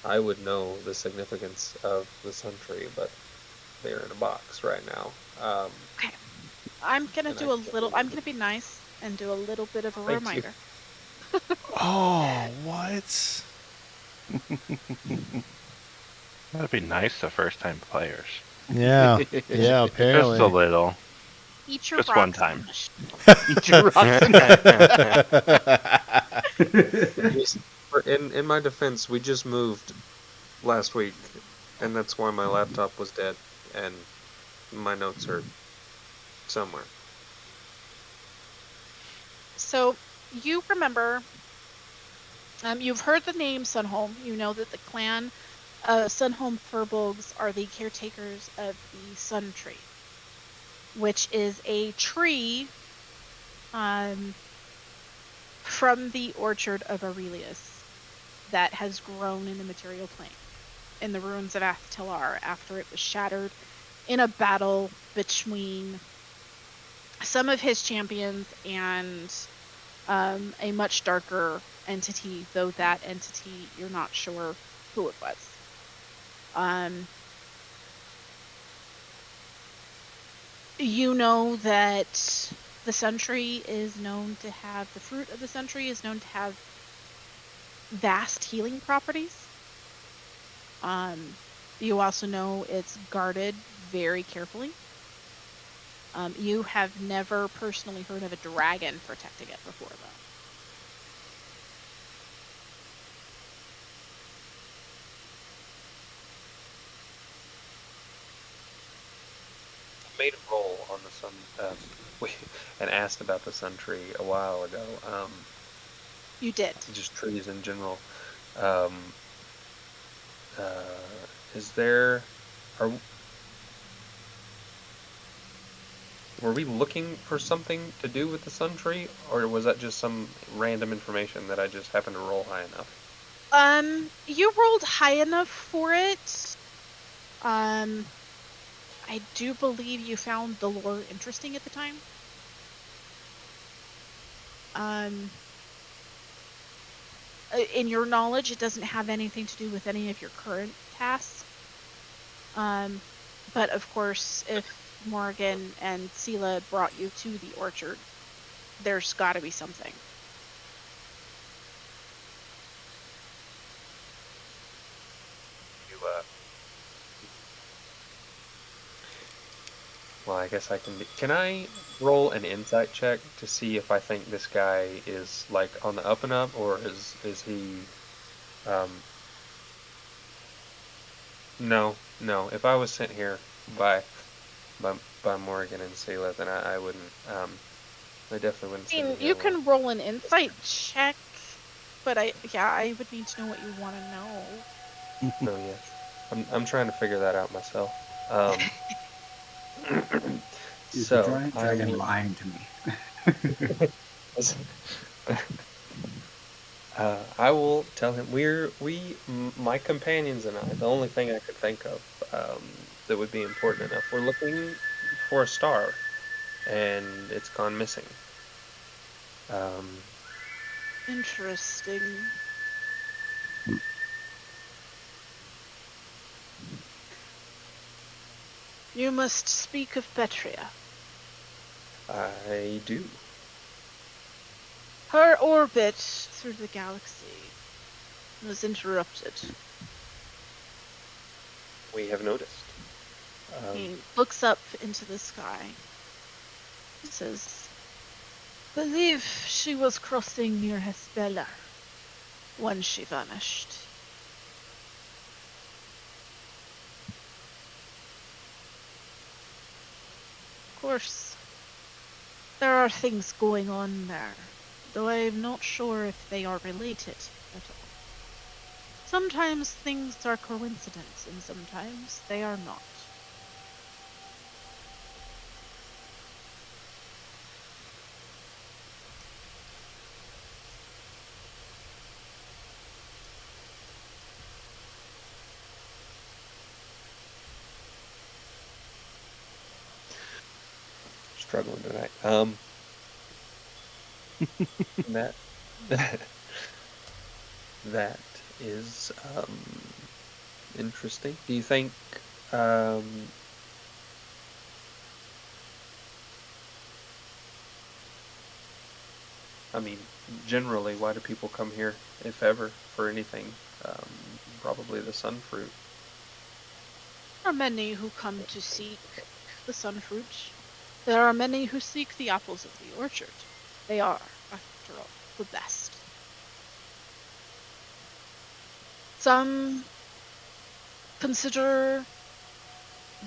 I would know the significance of the sun tree, but they're in a box right now. Okay. I'm gonna And I do a can't little. I'm remember. gonna be nice and do a little bit of a Thank you. reminder. Oh, what? That'd be nice to first time players. Yeah. Yeah, Just a apparently. little. Eat your Just one rocks and time. hush. Eat your rocks and Yes. In my defense, we just moved last week, and that's why my laptop was dead, and my notes are somewhere. So you remember, you've heard the name Sunholm. You know that the clan Sunholm Furbolgs are the caretakers of the Sun Tree, which is a tree from the orchard of Aurelius that has grown in the material plane in the ruins of Athelr after it was shattered in a battle between some of his champions and a much darker entity, though that entity, you're not sure who it was. You know that the Sun Tree is known to have, the fruit of the Sun Tree is known to have vast healing properties. You also know it's guarded very carefully. You have never personally heard of a dragon protecting it before, though. I made a roll on the sun, and asked about the sun tree a while ago. You did. Just trees in general. Um, is there? Are Were we looking for something to do with the sun tree, or was that just some random information that I just happened to roll high enough? You rolled high enough for it. I do believe you found the lore interesting at the time. In your knowledge, it doesn't have anything to do with any of your current tasks. But of course, if Morgan and Sela brought you to the orchard, there's got to be something. You, well, I guess I can. Can I roll an insight check to see if I think this guy is like on the up and up, or is he? No, no. If I was sent here by by Morgan and Sela, then I wouldn't. I definitely wouldn't I send mean, him you here. can roll an insight check, but I would need to know what you want to know. No, yeah. I'm trying to figure that out myself. Is the So giant I dragon will. lying to me? I will tell him my companions and I. The only thing I could think of that would be important enough. We're looking for a star, and it's gone missing. Interesting. You must speak of Petria. I do. Her orbit through the galaxy was interrupted. We have noticed. He looks up into the sky. He says, "Believe she was crossing near Hespela when she vanished." Of course, there are things going on there, though I'm not sure if they are related at all. Sometimes things are coincidence, and sometimes they are not. struggling tonight. That that is interesting. Do you think um, I mean, generally, why do people come here, if ever, for anything? Probably the sun fruit. There are many who come to seek the sun fruit. There are many who seek the apples of the orchard. They are, after all, the best. Some consider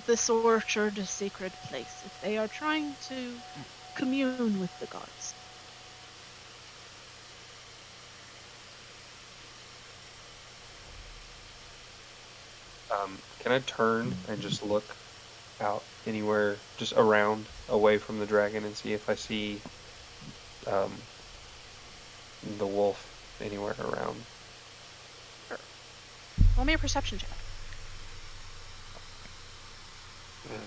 this orchard a sacred place if they are trying to commune with the gods. Can I turn and just look out anywhere, just around, away from the dragon, and see if I see um, the wolf anywhere around? Sure. Roll me a perception check. Uh,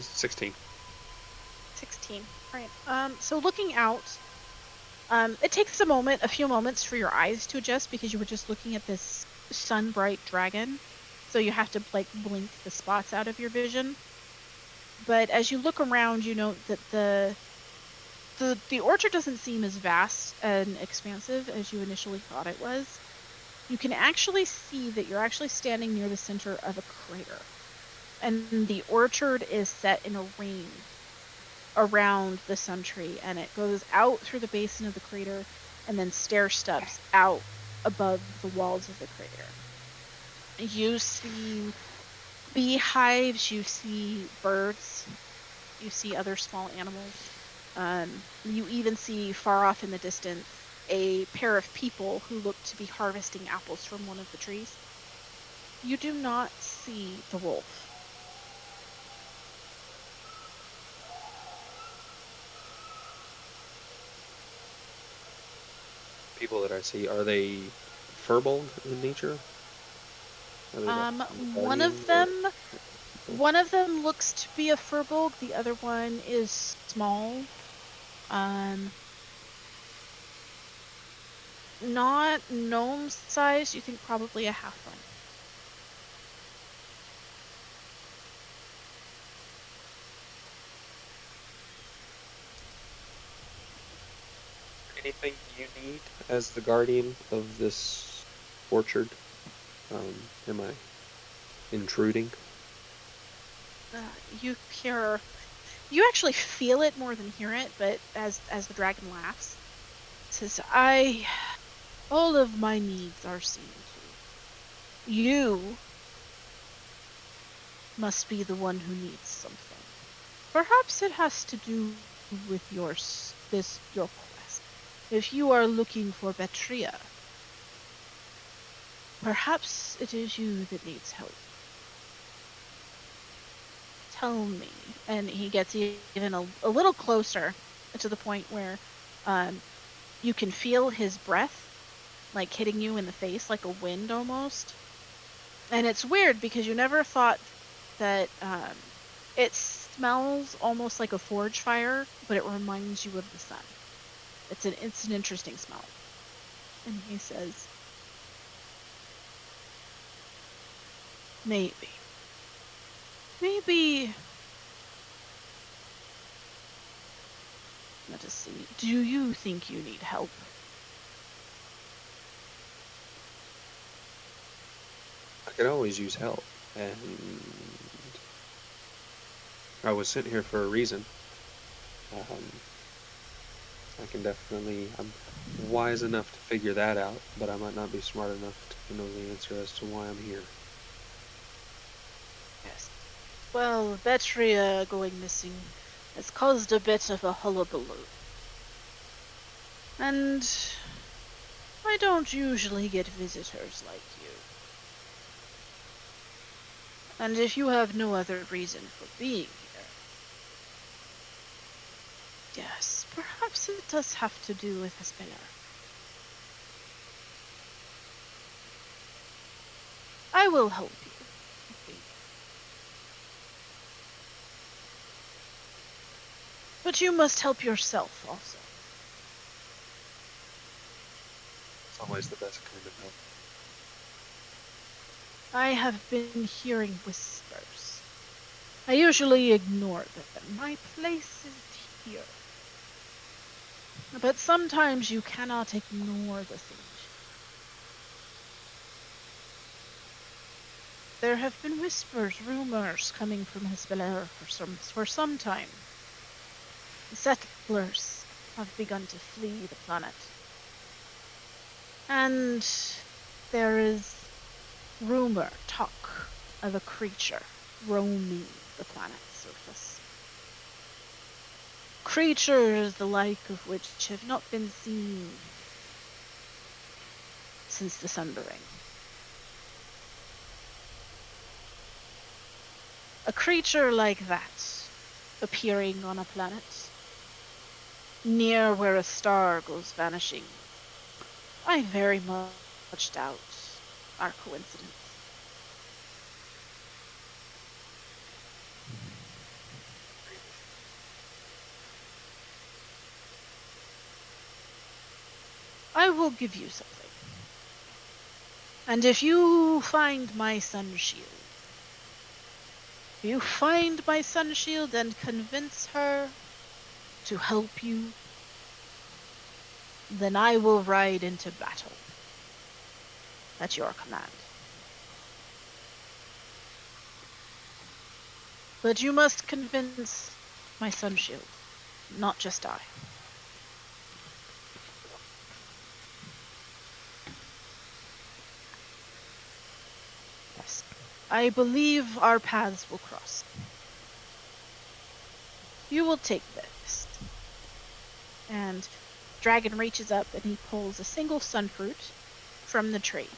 16. 16. Right. So looking out, it takes a few moments for your eyes to adjust because you were just looking at this sun bright dragon. So you have to like blink the spots out of your vision. But as you look around, you note that the orchard doesn't seem as vast and expansive as you initially thought it was. You can actually see that you're actually standing near the center of a crater. And the orchard is set in a ring around the sun tree, and it goes out through the basin of the crater and then stair steps out above the walls of the crater. You see beehives, you see birds, you see other small animals. You even see far off in the distance a pair of people who look to be harvesting apples from one of the trees. You do not see the wolf. People that I see, are they furbolg in nature? Are they One of them looks to be a furbolg, the other one is small. Not gnome size, you think probably a halfling. Anything you need as the guardian of this orchard? Am I intruding? You actually feel it more than hear it, but as the dragon laughs, it says, all of my needs are seen to. You must be the one who needs something. Perhaps it has to do with your quest. If you are looking for Betria, perhaps it is you that needs help. Tell me. And he gets even a little closer to the point where you can feel his breath like hitting you in the face like a wind almost. And it's weird because you never thought that it smells almost like a forge fire, but it reminds you of the sun. It's an interesting smell. And he says, maybe. Let us see. Do you think you need help? I could always use help, and I was sent here for a reason. I'm wise enough to figure that out, but I might not be smart enough to know the answer as to why I'm here. Yes. Well, Betria going missing has caused a bit of a hullabaloo. And I don't usually get visitors like you. And if you have no other reason for being here, yes, Perhaps it does have to do with Hespeler. I will help you. But you must help yourself also. It's always the best kind of help. I have been hearing whispers. I usually ignore them. My place is here. But sometimes you cannot ignore the things. There have been whispers, rumors coming from Hespeler for some time. The settlers have begun to flee the planet. And there is talk of a creature roaming the planet's surface. Creatures the like of which have not been seen since the Sundering. A creature like that appearing on a planet near where a star goes vanishing. I very much doubt our coincidence. I will give you something. And if you find my sun shield, and convince her to help you, then I will ride into battle at your command. But you must convince my sun shield, not just I. Yes. I believe our paths will cross. You will take this. And Dragon reaches up and he pulls a single sunfruit from the tree.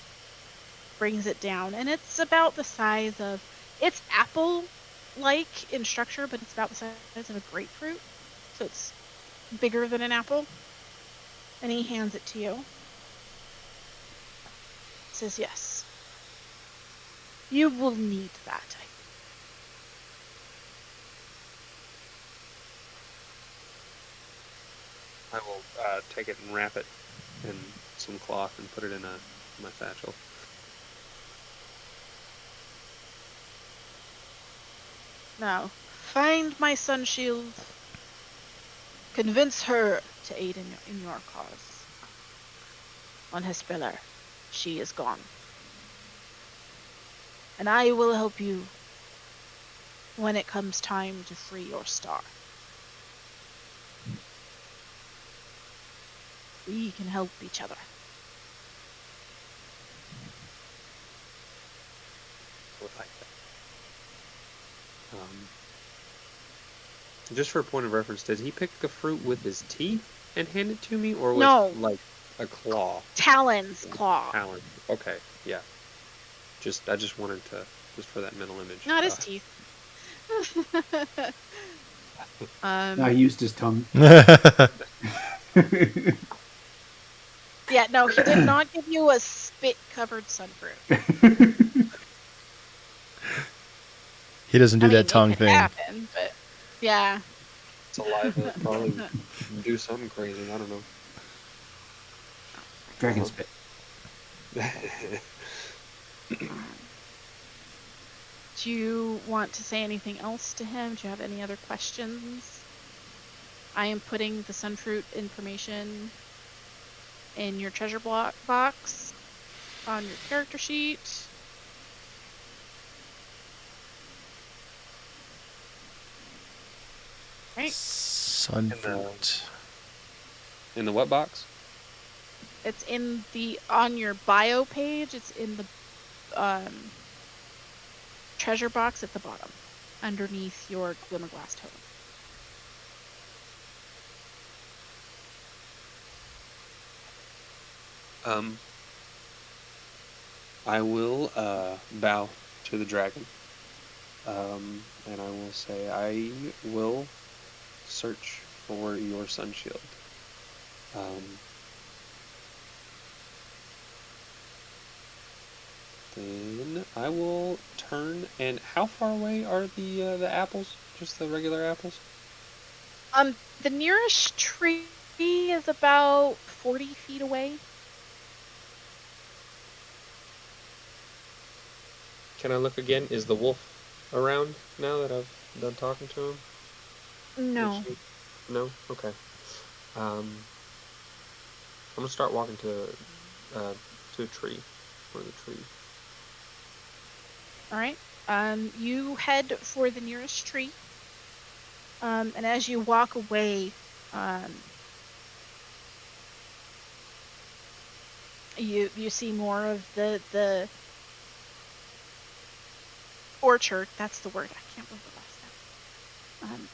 Brings it down, and it's about the size of... It's apple-like in structure, but it's about the size of a grapefruit. So it's bigger than an apple. And he hands it to you. Says, yes. You will need that. I will take it and wrap it in some cloth and put it in my satchel. Now, find my sun shield. Convince her to aid in your cause. On Hespeler, she is gone. And I will help you when it comes time to free your star. We can help each other. I would like that. Just for a point of reference, did he pick the fruit with his teeth and hand it to me, or with like a claw? Talons, claw. Talon. Okay, yeah. I just wanted to, just for that mental image. Not his teeth. I used his tongue. Yeah, no, he did not give you a spit-covered sunfruit. He doesn't do that tongue thing. Happen, but yeah. Saliva probably do something crazy. I don't know. Dragon spit. Do you want to say anything else to him? Do you have any other questions? I am putting the sunfruit information in your treasure block box on your character sheet. Right. Sunfruit. In the what box? It's in on your bio page. It's in the treasure box at the bottom, underneath your glimmerglass totem. I will bow to the dragon, and I will say I will search for your sun shield Then I will turn. And how far away are the apples? Just the regular apples? The nearest tree is about 40 feet away. Can I look again? Is the wolf around now that I've done talking to him? No. No? Okay. I'm gonna start walking to a tree. Or the tree. All right. You head for the nearest tree. And as you walk away, you see more of the orchard. That's the word. I can't remember the last time.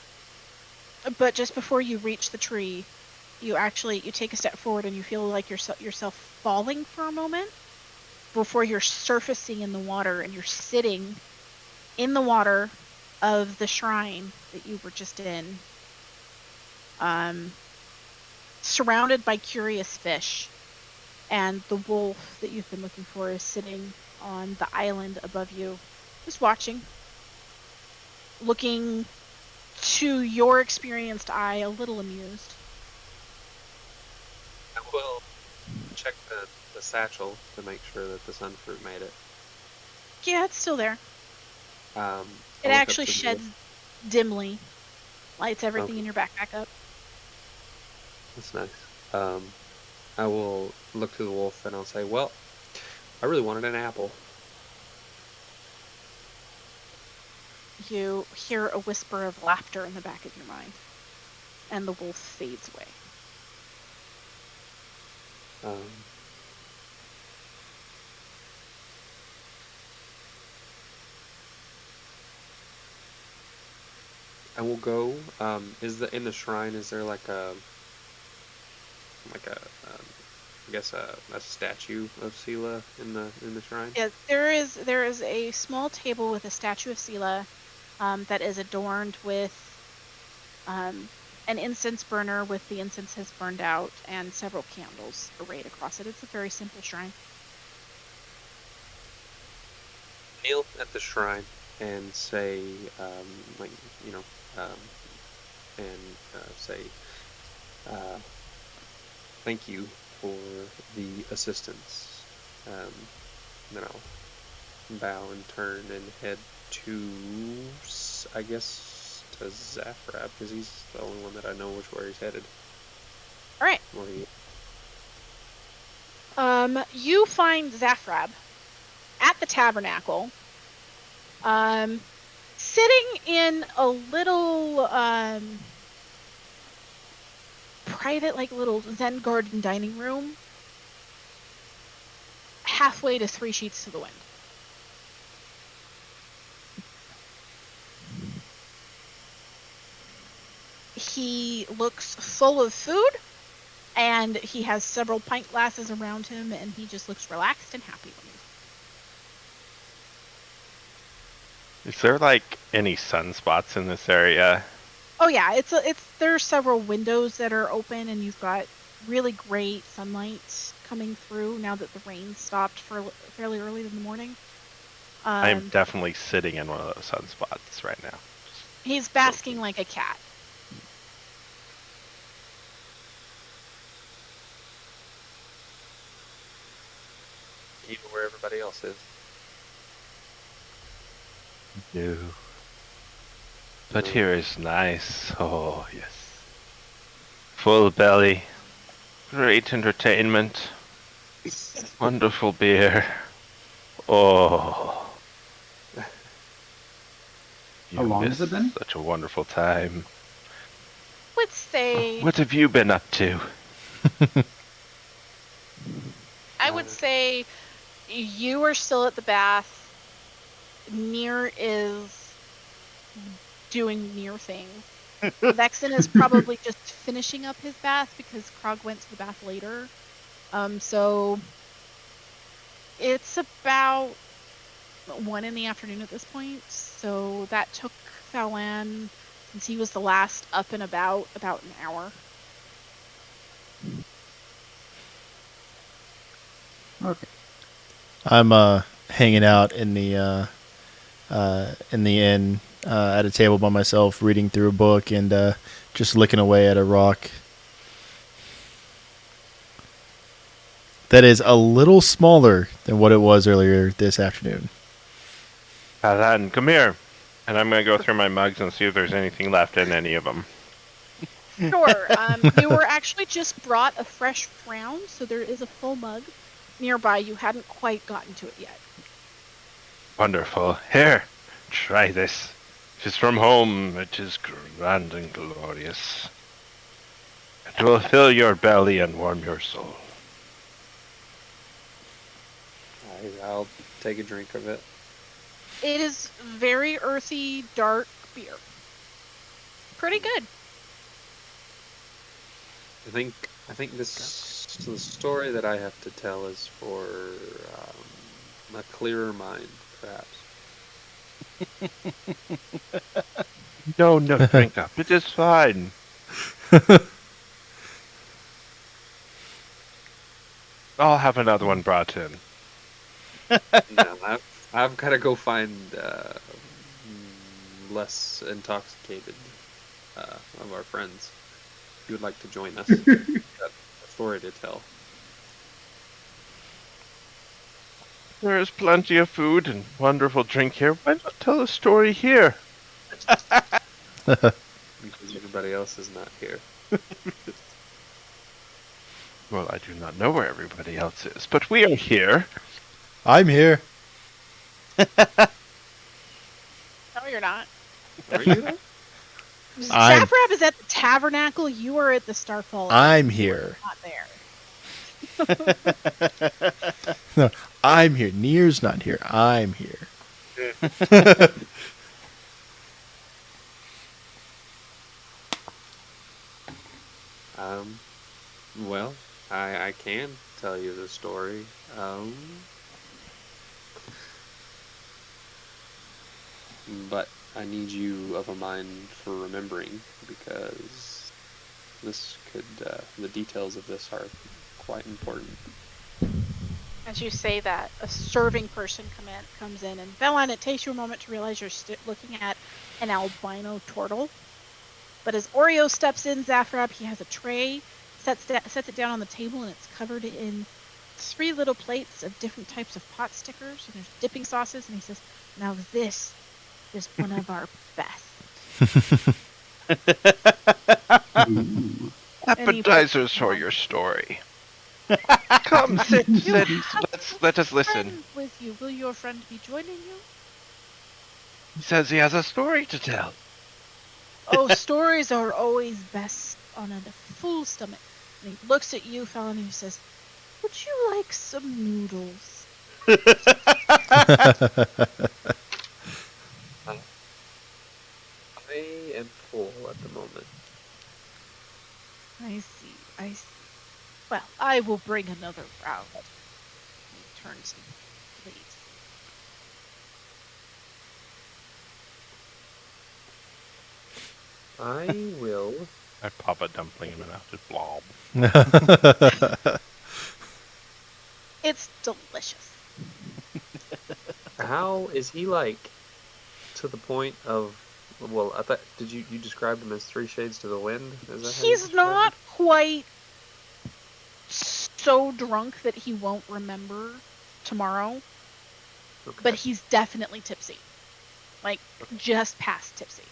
But just before you reach the tree, you take a step forward and you feel like yourself falling for a moment before you're surfacing in the water, and you're sitting in the water of the shrine that you were just in, surrounded by curious fish, and the wolf that you've been looking for is sitting on the island above you, just watching, looking to your experienced eye a little amused. I will check the satchel to make sure that the sunfruit made it. Yeah, it's still there. It I'll look up actually to the sheds wolf. dimly, lights everything Okay. in your backpack up. That's nice. I will look to the wolf and I'll say, well, I really wanted an apple. You hear a whisper of laughter in the back of your mind, and the wolf fades away. I will go. In the shrine? Is there like a I guess a statue of Sela in the shrine? Yeah, there is a small table with a statue of Sela, that is adorned with an incense burner with the incense has burned out, and several candles arrayed across it. It's a very simple shrine. Kneel at the shrine and say, say, thank you for the assistance. Then I'll bow and turn and head to, I guess, to Zafrab, because he's the only one that I know where he's headed. All right. You find Zafrab at the Tabernacle, sitting in a little private, like, little Zen garden dining room, halfway to 3 sheets to the wind. He looks full of food, and he has several pint glasses around him, and he just looks relaxed and happy when he's... Is there like any sunspots in this area? Oh yeah, there are several windows that are open, and you've got really great sunlight coming through now that the rain stopped for fairly early in the morning. I'm definitely sitting in one of those sunspots right now. He's basking like a cat. Even where everybody else is. No. But here is nice. Oh, yes. Full belly. Great entertainment. Wonderful beer. Oh. How long has it been? Such a wonderful time. Would say... What have you been up to? I would say you are still at the bath. Near is doing Near things. Vexen is probably just finishing up his bath because Krog went to the bath later. So it's about 1 in the afternoon at this point. So that took Falan, since he was the last up and about an hour. Okay. I'm hanging out in the inn at a table by myself, reading through a book and just looking away at a rock. That is a little smaller than what it was earlier this afternoon. Alan, come here. And I'm going to go through my mugs and see if there's anything left in any of them. Sure. You were actually just brought a fresh round, so there is a full mug nearby. You hadn't quite gotten to it yet. Wonderful. Here, try this. It is from home. It is grand and glorious. It will fill your belly and warm your soul. I'll take a drink of it. It is very earthy, dark beer. Pretty good. I think the story that I have to tell is for a clearer mind, perhaps. No, drink up. It is fine. I'll have another one brought in. No, I've got to go find less intoxicated of our friends. If you would like to join us, got a story to tell. There is plenty of food and wonderful drink here. Why not tell a story here? Because everybody else is not here. Well, I do not know where everybody else is, but we are here. I'm here. No, you're not. Are you there? Saffrab is at the Tabernacle. You are at the Starfall. I'm here. Not there. No, I'm here. Nier's not here. I'm here. Well, I can tell you the story. But I need you of a mind for remembering, because this could, the details of this are quite important. As you say that, a serving person comes in, and Velan, it takes you a moment to realize you're looking at an albino turtle. But as Oreo steps in, Zafrab, he has a tray, sets it down on the table, and it's covered in 3 little plates of different types of pot stickers, and there's dipping sauces, and he says, "Now this is one of our best." Appetizers for your story. Come, sit. Let us listen. Friend with you. Will your friend be joining you? He says he has a story to tell. Oh, stories are always best on a full stomach. And he looks at you, fella, and he says, "Would you like some noodles?" I am full at the moment. I see. Well, I will bring another round. He turns and leaves. I will. I pop a dumpling in my mouth. Just blob. It's delicious. How is he like to the point of? Well, I thought you described him as 3 shades to the wind? Is that how you He's described not quite so drunk that he won't remember tomorrow, him? Okay. but he's definitely tipsy. Like, just past tipsy.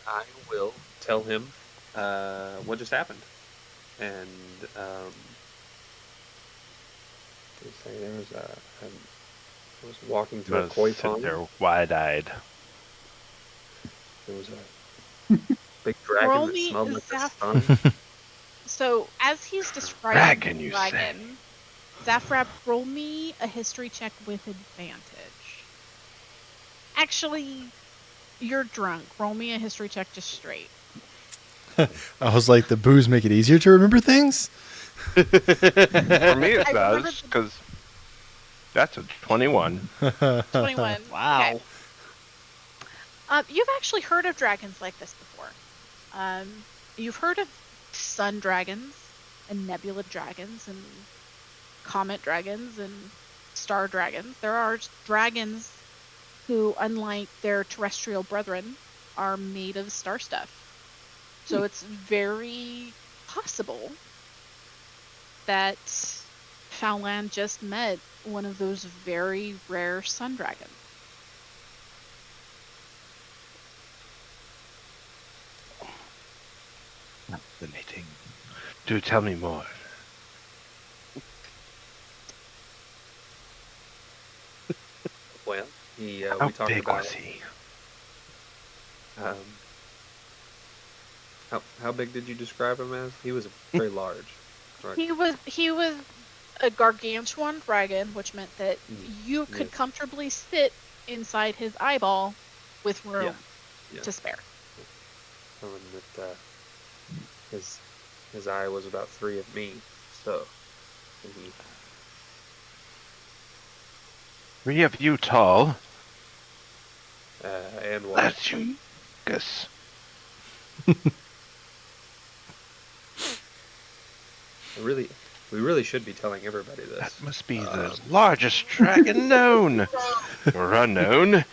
I will tell him what just happened, and say there was I was walking through a koi pond. They're wide-eyed. There was a big dragon Roll that me smelled like the Zaf- sun. So, as he's describing Dragon, the you dragon, Zafrap, roll me a history check with advantage. Actually, you're drunk. Roll me a history check just straight. I was like, the booze make it easier to remember things? For me, it I does, remember because that's a 21. 21. Wow. Okay. You've actually heard of dragons like this before. you've heard of sun dragons and nebula dragons and comet dragons and star dragons. There are dragons who, unlike their terrestrial brethren, are made of star stuff. So it's very possible that Shaolan just met one of those very rare sun dragons. Fascinating. Do tell me more. Well, we How talked big about was he? how big did you describe him as? He was very large. Right. He was a gargantuan dragon, which meant that you could Yes. comfortably sit inside his eyeball with room Yeah. to spare. And that his eye was about 3 of me. So. he- 3 of you tall. and what? That's humongous. We really should be telling everybody this. That must be the largest dragon known. Or unknown.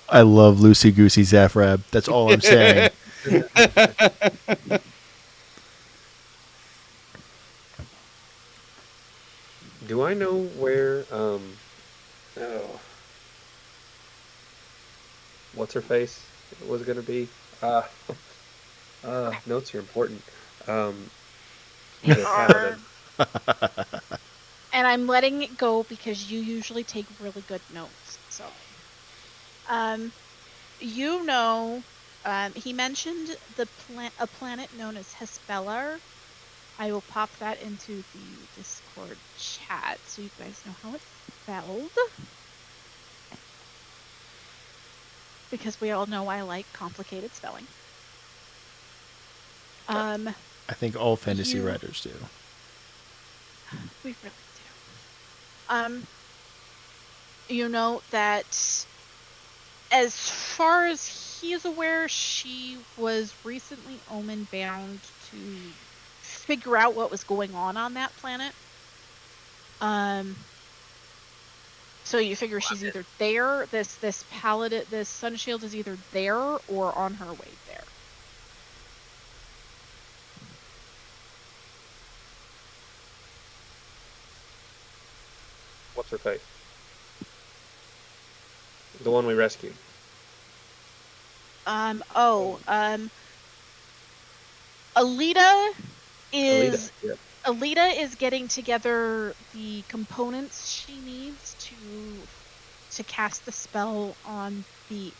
I love Loosey Goosey Zafrab. That's all I'm saying. Do I know where what's her face was gonna be? Notes are important. The paladin. And I'm letting it go because you usually take really good notes. So, you know, he mentioned a planet known as Hespelar. I will pop that into the Discord chat so you guys know how it's spelled. Because we all know I like complicated spelling. I think all fantasy writers do. We really do. You know that as far as he is aware, she was recently omen bound to figure out what was going on that planet. So you figure she's either there, this paladin, this sun shield is either there or on her way there. What's her face? The one we rescued. Alita is yeah. Alita is getting together the components she needs to cast the spell on the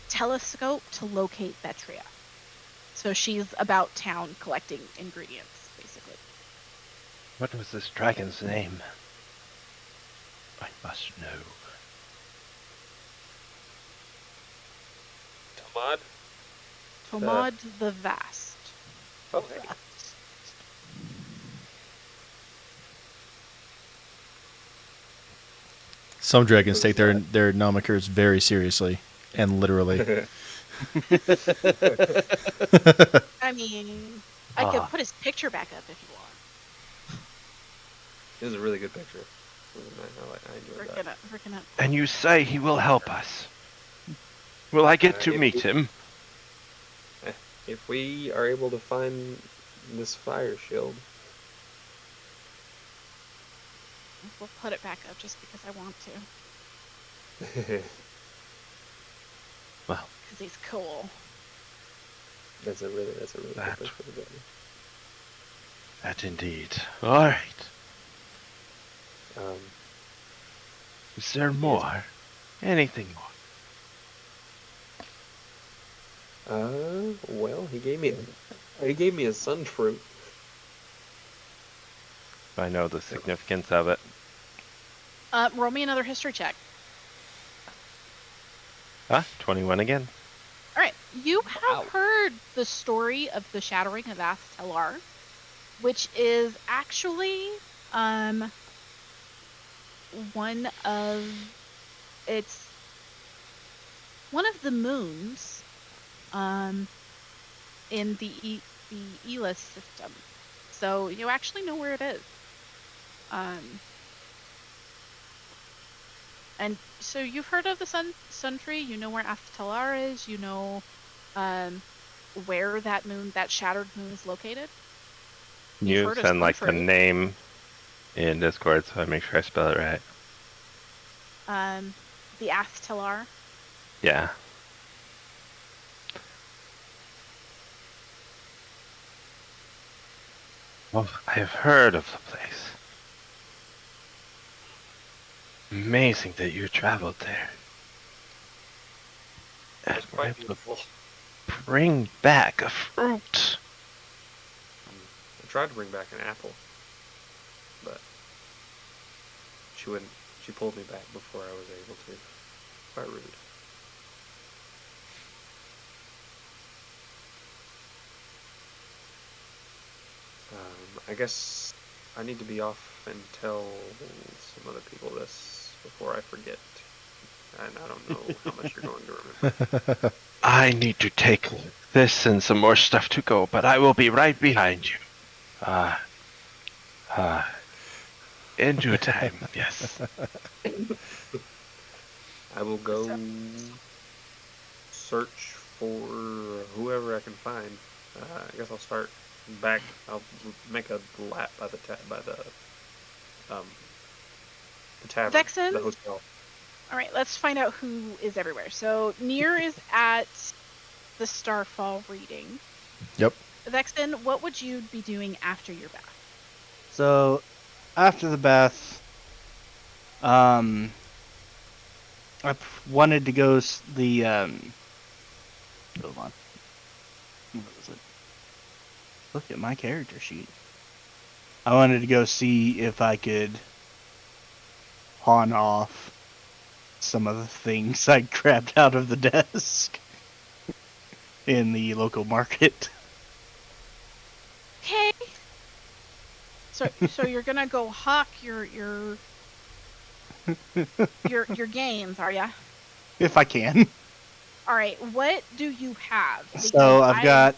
telescope to locate Betria. So she's about town collecting ingredients, basically. What was this dragon's name? I must know. Tomad? Tomad the Vast. Okay. Some dragons take their nomenclatures very seriously and literally. I mean, I could put his picture back up if you want. It was a really good picture. I enjoyed that. We're gonna. And you say he will help us. Will I get to meet him? If we are able to find this fire shield. We'll put it back up just because I want to. Well, because he's cool. That's a really good picture. That indeed. All right. Is there more? Anything more? Well, he gave me a sun fruit. I know the significance of it. Roll me another history check. 21 again. All right, you have heard the story of the Shattering of Athelr, which is actually one of It's one of the moons in the Elis system. So you actually know where it is. And so you've heard of the Sun Tree. You know where Athelr is. You know where that shattered moon is located. Can You've you heard of send Sun like the Tree. name in Discord so I make sure I spell it right? The Athelr. Yeah. Well, I have heard of the place. Amazing that you traveled there. And It's were quite able to beautiful. bring back a fruit. I tried to bring back an apple, but she wouldn't. She pulled me back before I was able to. Quite rude. I guess I need to be off and tell some other people this before I forget. And I don't know how much you're going to remember. I need to take this and some more stuff to go, but I will be right behind you. In due time, yes. I will go So- search for whoever I can find. I guess I'll start back. I'll make a lap by the tavern, Vexen? the hotel. All right, let's find out who is everywhere. So Nier is at the Starfall reading. Yep. Vexen, what would you be doing after your bath? So, after the bath, I wanted to go hold on. What was it? Look at my character sheet. I wanted to go see if I could pawn off some of the things I grabbed out of the desk in the local market. Okay. So you're gonna go hawk your gains, are ya? If I can. All right. What do you have? So I've got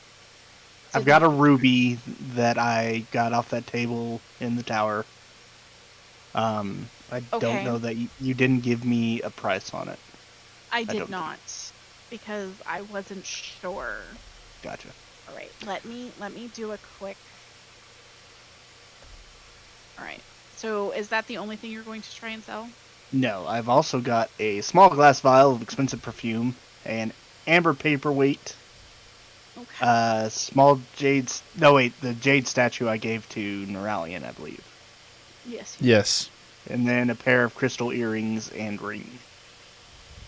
a didn't- ruby that I got off that table in the tower. I Okay. don't know that you didn't give me a price on it. I don't did not, because I wasn't sure. Gotcha. All right. Let me do a quick. All right. So is that the only thing you're going to try and sell? No, I've also got a small glass vial of expensive perfume, an amber paperweight, Okay. small jade. No, wait, the jade statue I gave to Neuralian, I believe. Yes. Yes. And then a pair of crystal earrings and ring.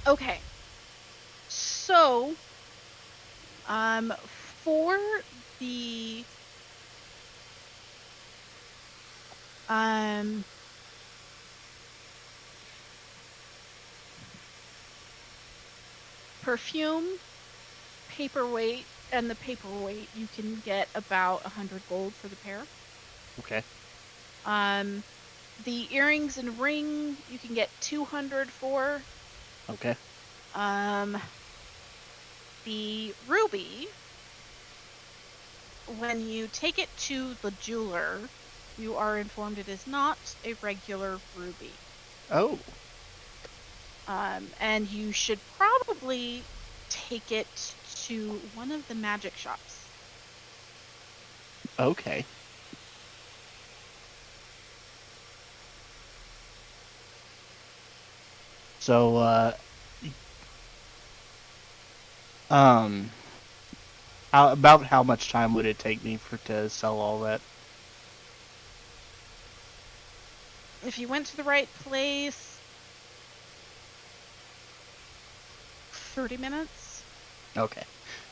Okay. So, for the perfume, paperweight, and the paperweight, you can get about 100 gold for the pair. Okay. The earrings and ring, you can get 200 for. Okay. The ruby, when you take it to the jeweler, you are informed it is not a regular ruby. Oh. And you should probably take it to one of the magic shops. Okay. So, about how much time would it take me to sell all that? If you went to the right place, 30 minutes. Okay.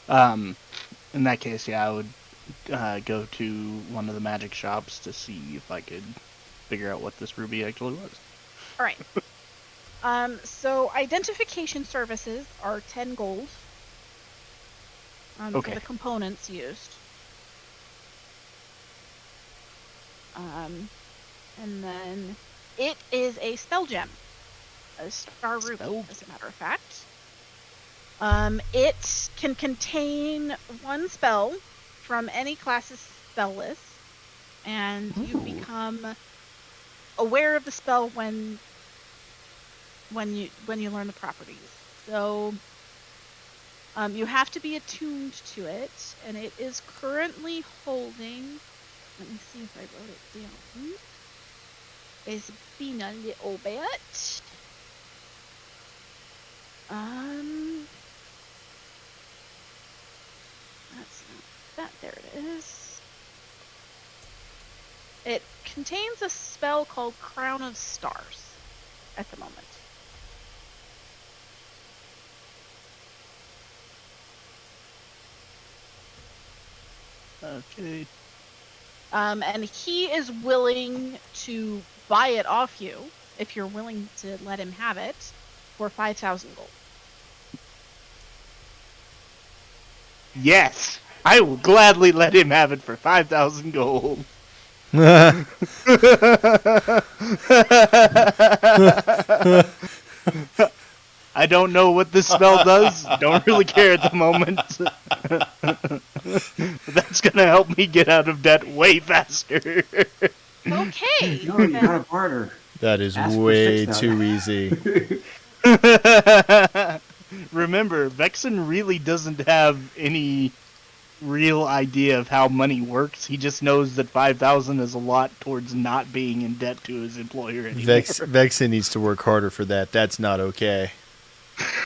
In that case, yeah, I would go to one of the magic shops to see if I could figure out what this ruby actually was. All right. So identification services are 10 gold. Okay. For the components used. And then it is a spell gem. a star ruby, Spell? as a matter of fact. It can contain one spell from any class's spell list, and you Ooh. become aware of the spell when you learn the properties. So you have to be attuned to it, and it is currently holding. Let me see if I wrote it down. It's been a little bit. That's not that. There it is. It contains a spell called Crown of Stars at the moment. Okay. And he is willing to buy it off you if you're willing to let him have it for 5,000 gold. Yes, I will gladly let him have it for 5,000 gold. I don't know what this spell does. Don't really care at the moment. That's gonna help me get out of debt way faster. Okay. No, you gotta barter. That is Ask for way 6,000. too easy. Remember, Vexen really doesn't have any real idea of how money works. He just knows that 5,000 is a lot towards not being in debt to his employer anymore. Vexen needs to work harder for that. That's not okay.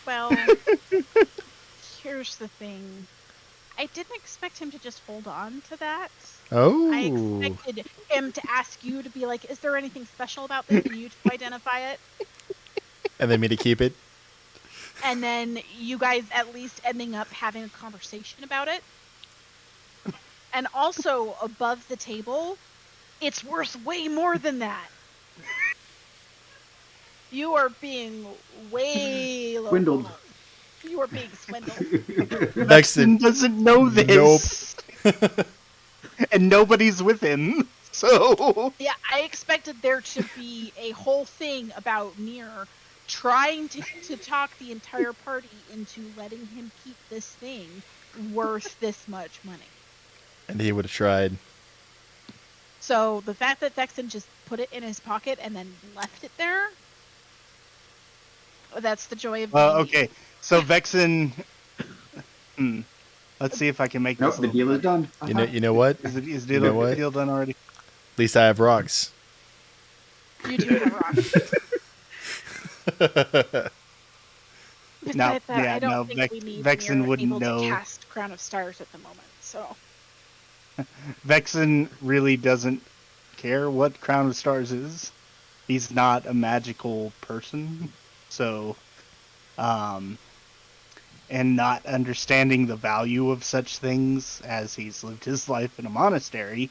Well, here's the thing. I didn't expect him to just hold on to that. Oh. I expected him to ask you to be like, is there anything special about this? And you to identify it. And then me to keep it? And then you guys at least ending up having a conversation about it. And also, above the table, it's worth way more than that. You are being way low. Swindled. You are being swindled. Vexen doesn't know this. Nope. And nobody's with him. So Yeah, I expected there to be a whole thing about Nier trying to talk the entire party into letting him keep this thing worth this much money. And he would have tried. So the fact that Vexen just put it in his pocket and then left it there, that's the joy of being okay. So Vexen, let's see if I can make Nope, this. the deal is done. You know what? Is the You know what? deal done already? At least I have rocks. You do have rocks. No, Besides that, yeah, I don't no, think we need Vexen Nier wouldn't able know. to cast Crown of Stars at the moment. So Vexen really doesn't care what Crown of Stars is. He's not a magical person, so, and not understanding the value of such things as he's lived his life in a monastery,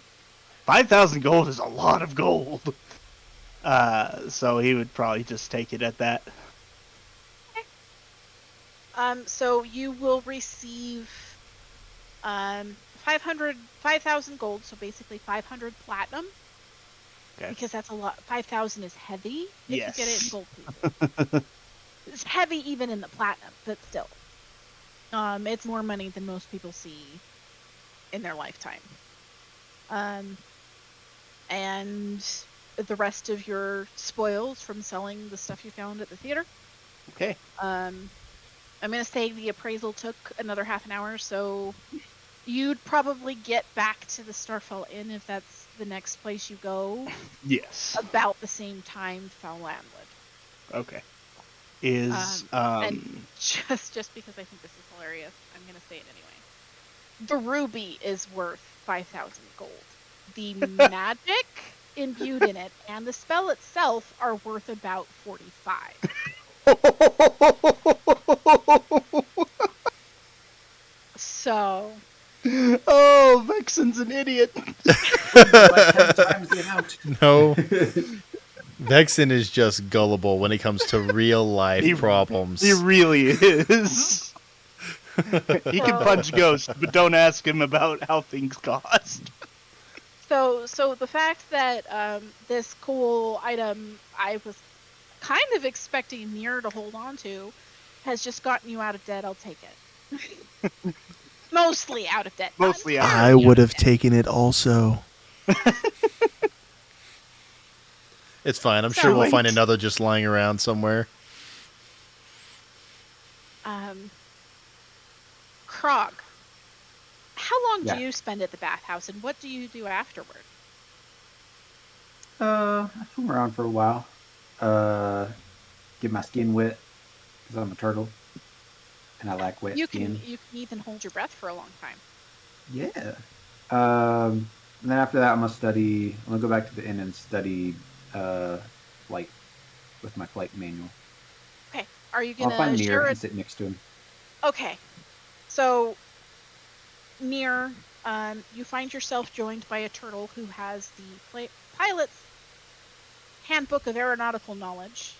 5,000 gold is a lot of gold. So he would probably just take it at that. so you will receive 5,000 gold, so basically 500 platinum. Okay. Because that's a lot. 5,000 is heavy if Yes. you get it in gold pieces. It's heavy even in the platinum, but still. It's more money than most people see in their lifetime. And the rest of your spoils from selling the stuff you found at the theater. Okay. I'm going to say the appraisal took another half an hour, so you'd probably get back to the Starfell Inn if that's the next place you go. Yes. About the same time Foulland would. Okay. Is and just because I think this is hilarious, I'm gonna say it anyway. The ruby is worth 5,000 gold. The magic imbued in it and the spell itself are worth about 45. So. Oh, Vexen's an idiot. Like 10 times the amount. No. Vexen is just gullible when it comes to real life problems. He really is. He can punch ghosts, but don't ask him about how things cost. So the fact that this cool item, I was kind of expecting Nier to hold on to has just gotten you out of debt. I'll take it. Mostly out of debt. Mostly not out of I entirely would of have debt. taken it also. It's fine. I'm sure Too we'll find late. another just lying around somewhere. Krog, how long Yeah. do you spend at the bathhouse, and what do you do afterward? I swim around for a while. Get my skin wet because I'm a turtle, and I like wet You can skin. even hold your breath for a long time. Yeah. And then after that, I'm gonna study. I'm gonna go back to the inn and study flight with my flight manual. Okay. Are you I'll find gonna Nier share and it? sit next to him. Okay. So Nier, you find yourself joined by a turtle who has the pilot's handbook of aeronautical knowledge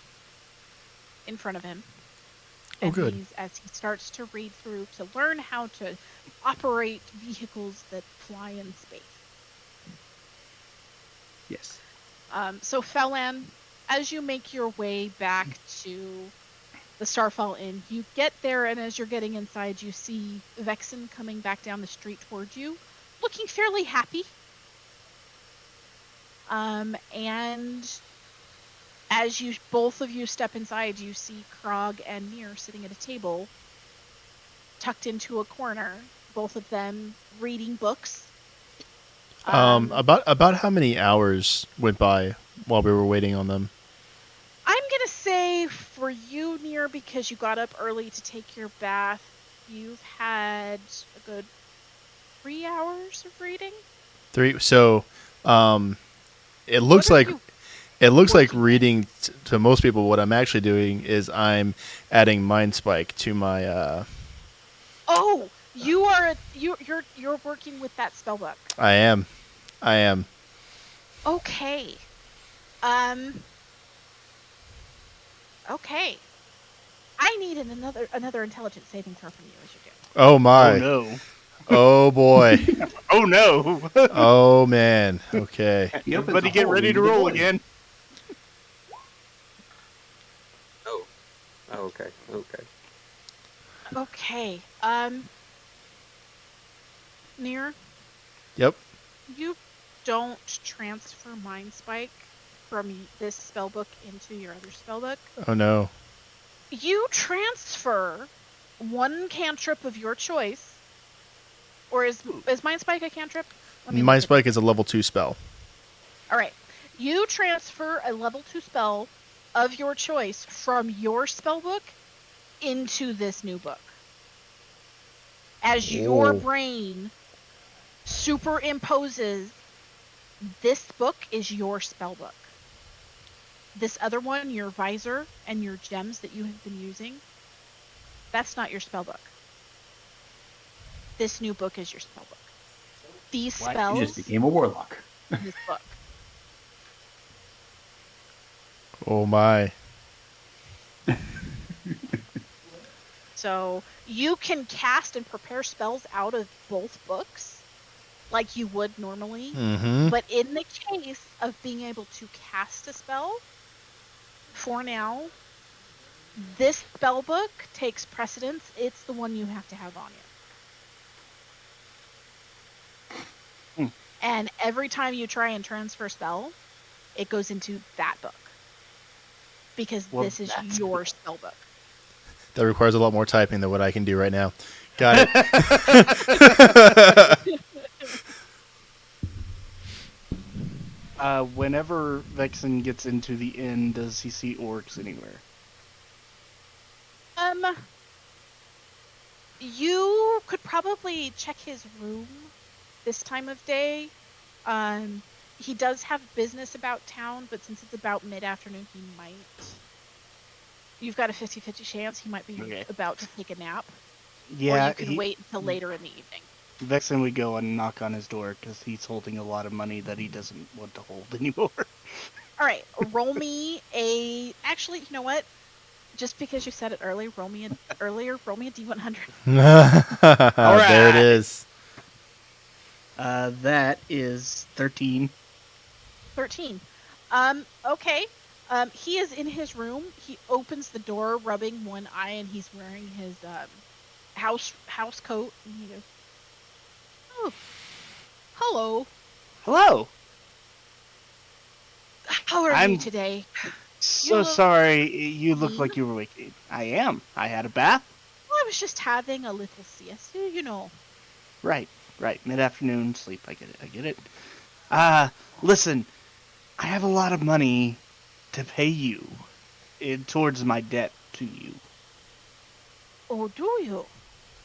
in front of him. Oh, And good. as he starts to read through to learn how to operate vehicles that fly in space. Yes. So Fellan, as you make your way back to the Starfall Inn, you get there, and as you're getting inside, you see Vexen coming back down the street towards you, looking fairly happy. And as you both of you step inside, you see Krog and Nier sitting at a table, tucked into a corner, both of them reading books. About how many hours went by while we were waiting on them? I'm gonna say for you, Nier, because you got up early to take your bath, you've had a good 3 hours of reading. 3. So, it looks What are like you working with? reading to most people. What I'm actually doing is I'm adding Mind Spike to my. Oh, you're working with that spellbook. I am. Okay. Um. Okay. I need another intelligence saving throw from you as you do. Oh Oh my. no. Oh boy. Oh no. Oh man. Okay. He opens Everybody a get hole ready into to the roll void. again. Oh. Okay. Okay. Okay. Nier, Yep. you don't transfer Mind Spike from this spellbook into your other spellbook. Oh no. You transfer one cantrip of your choice, or is Mind Spike a cantrip? Let me look Mind at Spike it. is a level 2 spell. All right. You transfer a level 2 spell of your choice from your spellbook into this new book. As your Oh. brain superimposes this book is your spellbook. This other one, your visor and your gems that you have been using, that's not your spellbook. This new book is your spellbook. These What? spells You just became a warlock. in this book. Oh my. So you can cast and prepare spells out of both books like you would normally. Mm-hmm. But in the case of being able to cast a spell, for now, this spell book takes precedence. It's the one you have to have on you. And every time you try and transfer spell, it goes into that book. Because Well, this is that's your spell book. That requires a lot more typing than what I can do right now. Got it. Whenever Vexen gets into the inn, does he see orcs anywhere? You could probably check his room this time of day. He does have business about town, but since it's about mid-afternoon, he might. You've got a 50-50 chance he might be Okay. about to take a nap. Yeah, or you could wait until later in the evening. Vexen would go and knock on his door because he's holding a lot of money that he doesn't want to hold anymore. All right, roll me a. Actually, you know what? Just because you said it earlier, roll me a D100. There it is. That is 13. 13. Okay. He is in his room. He opens the door, rubbing one eye, and he's wearing his house coat. And he goes, "Oh, hello. Hello. How are I'm you today? So look sorry. You look mean." like you were waking. I am. I had a bath. I was just having a little siesta, you know. Right. Mid-afternoon sleep. I get it. Listen. I have a lot of money to pay you towards my debt to you. Oh, do you?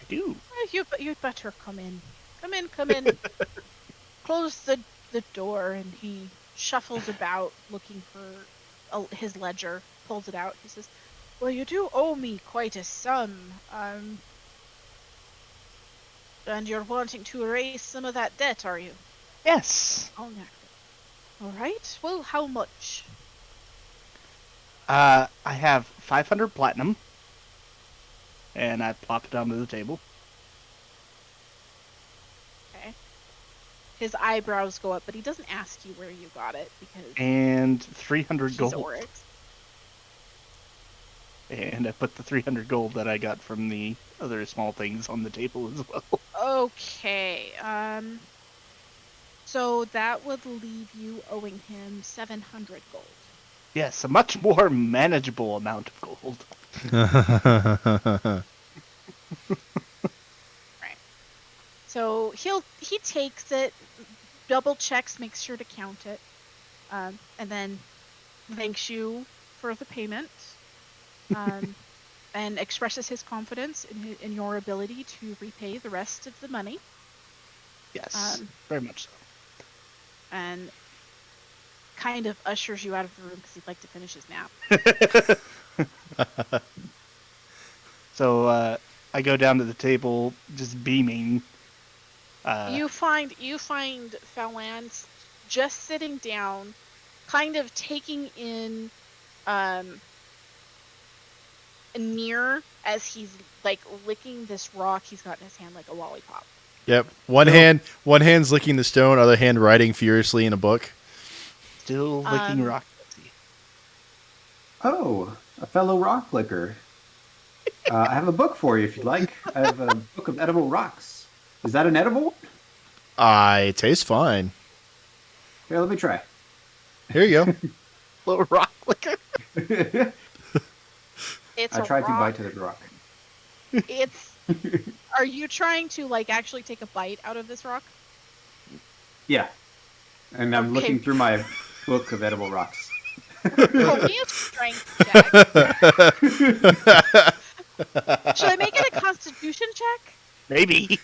I do. Well, you'd better come in. Come in. Close the door, and he shuffles about looking for his ledger. Pulls it out. He says, "Well, you do owe me quite a sum. And you're wanting to erase some of that debt, are you?" Yes. Oh, no. All right. Well, how much? I have 500 platinum, and I plop it onto the table. Okay. His eyebrows go up, but he doesn't ask you where you got it because And 300 he's gold. Oryx. And I put the 300 gold that I got from the other small things on the table as well. Okay. So that would leave you owing him 700 gold. Yes, a much more manageable amount of gold. Right. So he takes it, double checks, makes sure to count it, and then thanks you for the payment, and expresses his confidence in your ability to repay the rest of the money. Yes, very much so. And kind of ushers you out of the room because he'd like to finish his nap. So I go down to the table, just beaming. You find Phalanx just sitting down, kind of taking in Near as he's like licking this rock he's got in his hand like a lollipop. Yep. One hand's licking the stone, other hand writing furiously in a book. Still licking rock. Oh, a fellow rock licker. I have a book for you if you'd like. I have a book of edible rocks. Is that an edible? It tastes fine. Here, let me try. Here you go. Little rock licker. It's I tried rock. to bite to the rock. It's. Are you trying to like actually take a bite out of this rock? Yeah. And I'm Okay. looking through my book of edible rocks. Roll me a strength check. Should I make it a Constitution check? Maybe.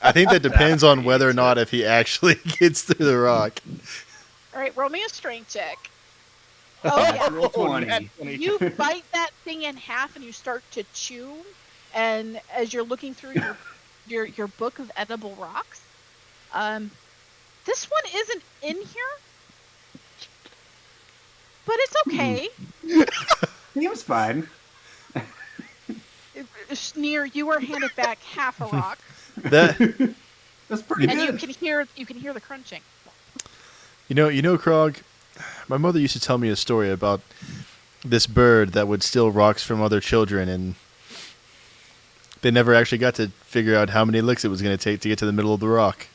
I think that depends on whether or not if he actually gets through the rock. All right, roll me a strength check. Oh yeah. Roll 20. You bite that thing in half and you start to chew, and as you're looking through your book of edible rocks, this one isn't in here, but it's okay. He was fine. Near, you are handed back half a rock, That That's pretty and good. you can hear the crunching. you know, Krog. My mother used to tell me a story about this bird that would steal rocks from other children, and they never actually got to figure out how many licks it was going to take to get to the middle of the rock.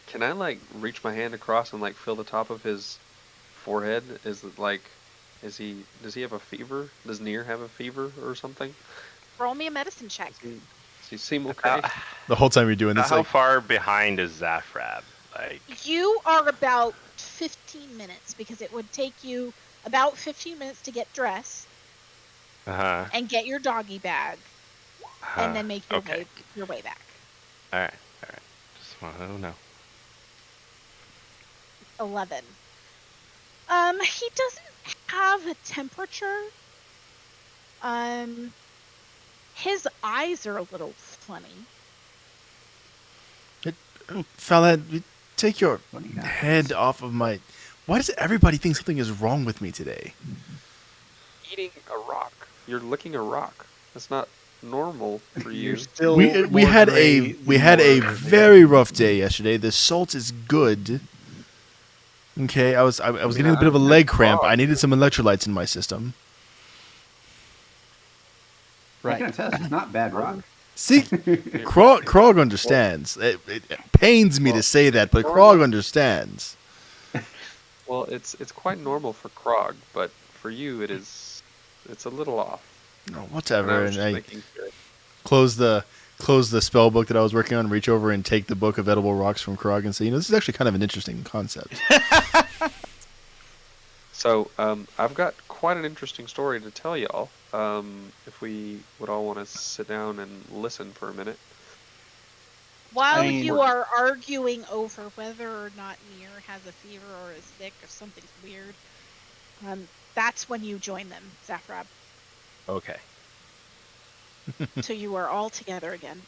Can I like reach my hand across and like feel the top of his forehead? Does he have a fever? Does Near have a fever or something? Roll me a medicine check. Does he seem okay? The whole time you're doing this, How like, far behind is Zafrab? Like, You are about 15 minutes because it would take you about 15 minutes to get dressed and get your doggy bag and then make your way back. All right. Just want to know. 11. He doesn't have a temperature. His eyes are a little funny. fella, take your Funny guy. head off of my. Why does everybody think something is wrong with me today? Eating a rock. You're licking a rock. That's not normal for you. You're still We more had gray we than had you a were. very rough day yesterday. The salt is good. Okay, I was getting a bit of a leg cramp. I needed some electrolytes in my system. I can Right. attest, it's not bad rock. See, Krog understands. It pains me to say that, but Krog understands. Well, it's quite normal for Krog, but for you it's a little off. No, And I whatever. was And just I making sure. close the spell book that I was working on, reach over and take the book of edible rocks from Krog and say, this is actually kind of an interesting concept. So, I've got quite an interesting story to tell y'all. If we would all want to sit down and listen for a minute. While I mean- you are arguing over whether or not Nier has a fever or is sick or something's weird, that's when you join them, Zafrab. Okay. So you are all together again.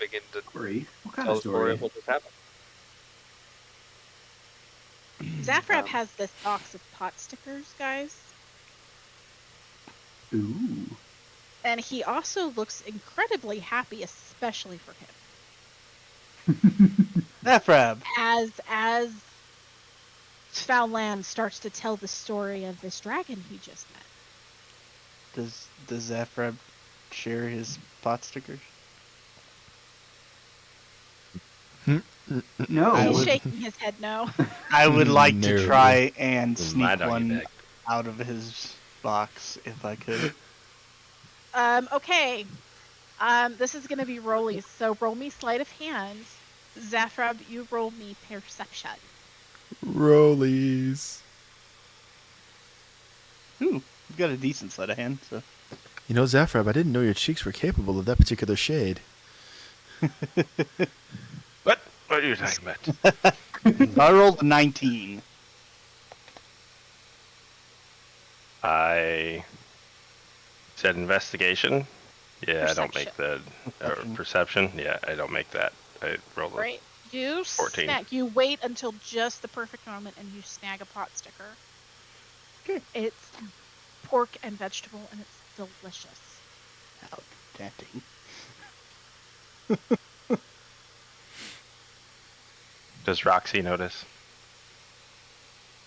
Begin to Story? What kind tell of the story story? of what just happened. Zafrab has this box of pot stickers, guys. Ooh. And he also looks incredibly happy, especially for him. Zafrab. As Foulland starts to tell the story of this dragon he just met. Does Zafrab share his pot stickers? No. He's shaking his head no. I would like No. to try and My sneak doggy one bag. out of his box if I could. Okay. This is gonna be rollies, so roll me sleight of hand. Zafrab, you roll me perception. Rollies. Ooh, you've got a decent sleight of hand, so. Zafrab, I didn't know your cheeks were capable of that particular shade. What? What are you talking about? I rolled a 19. I said investigation. Yeah, I don't make the perception. Yeah, I don't make that. I rolled a Right. You 14. snag. You wait until just the perfect moment, and you snag a pot sticker. Okay. It's pork and vegetable, and it's delicious. How tempting. Does Roxy notice?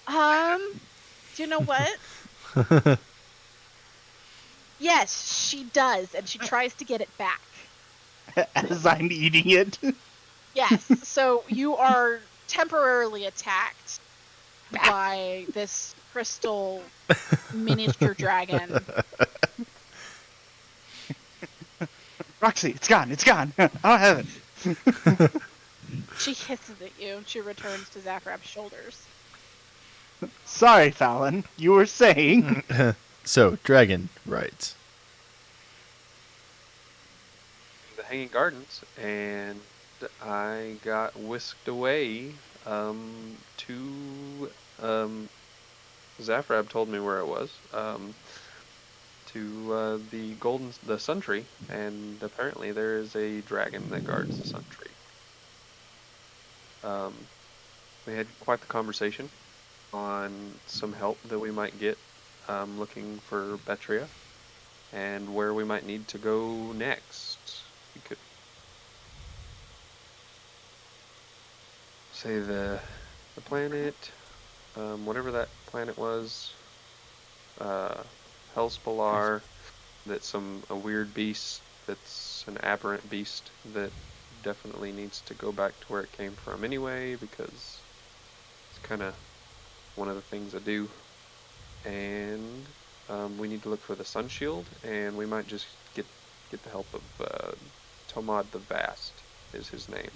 Do you know what? Yes, she does, and she tries to get it back. As I'm eating it. Yes, so you are temporarily attacked by this crystal miniature dragon. Roxy, it's gone, it's gone. I don't have it. She hisses at you, and she returns to Zafrab's shoulders. Sorry, Fallon. You were saying. So, dragon, right. The Hanging Gardens, and I got whisked away to Zafrab told me where it was, to the Sun Tree, and apparently there is a dragon that guards the Sun Tree. We had quite the conversation on some help that we might get looking for Betria and where we might need to go next. You could say the planet, whatever that planet was, Hellspalar, that's a weird beast, that's an aberrant beast that definitely needs to go back to where it came from anyway, because it's kind of one of the things I do. And we need to look for the Sun Shield, and we might just get the help of Tomad the Vast is his name.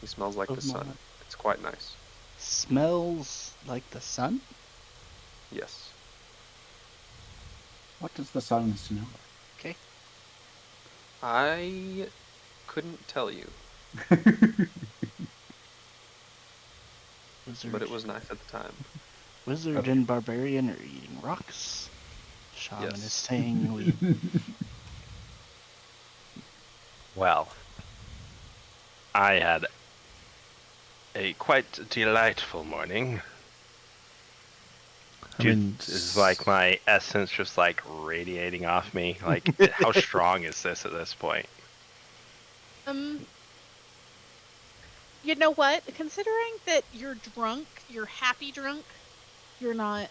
He smells like the sun. Tomad. It's quite nice. Smells like the sun? Yes. What does the sun smell Okay. I couldn't tell you, Wizard, but it was nice at the time. Wizard and barbarian are eating rocks. Shaman Yes. is saying we. Well, I had a quite delightful morning. Is like my essence just like radiating off me? Like, how strong is this at this point? You know what? Considering that you're drunk, you're happy drunk, you're not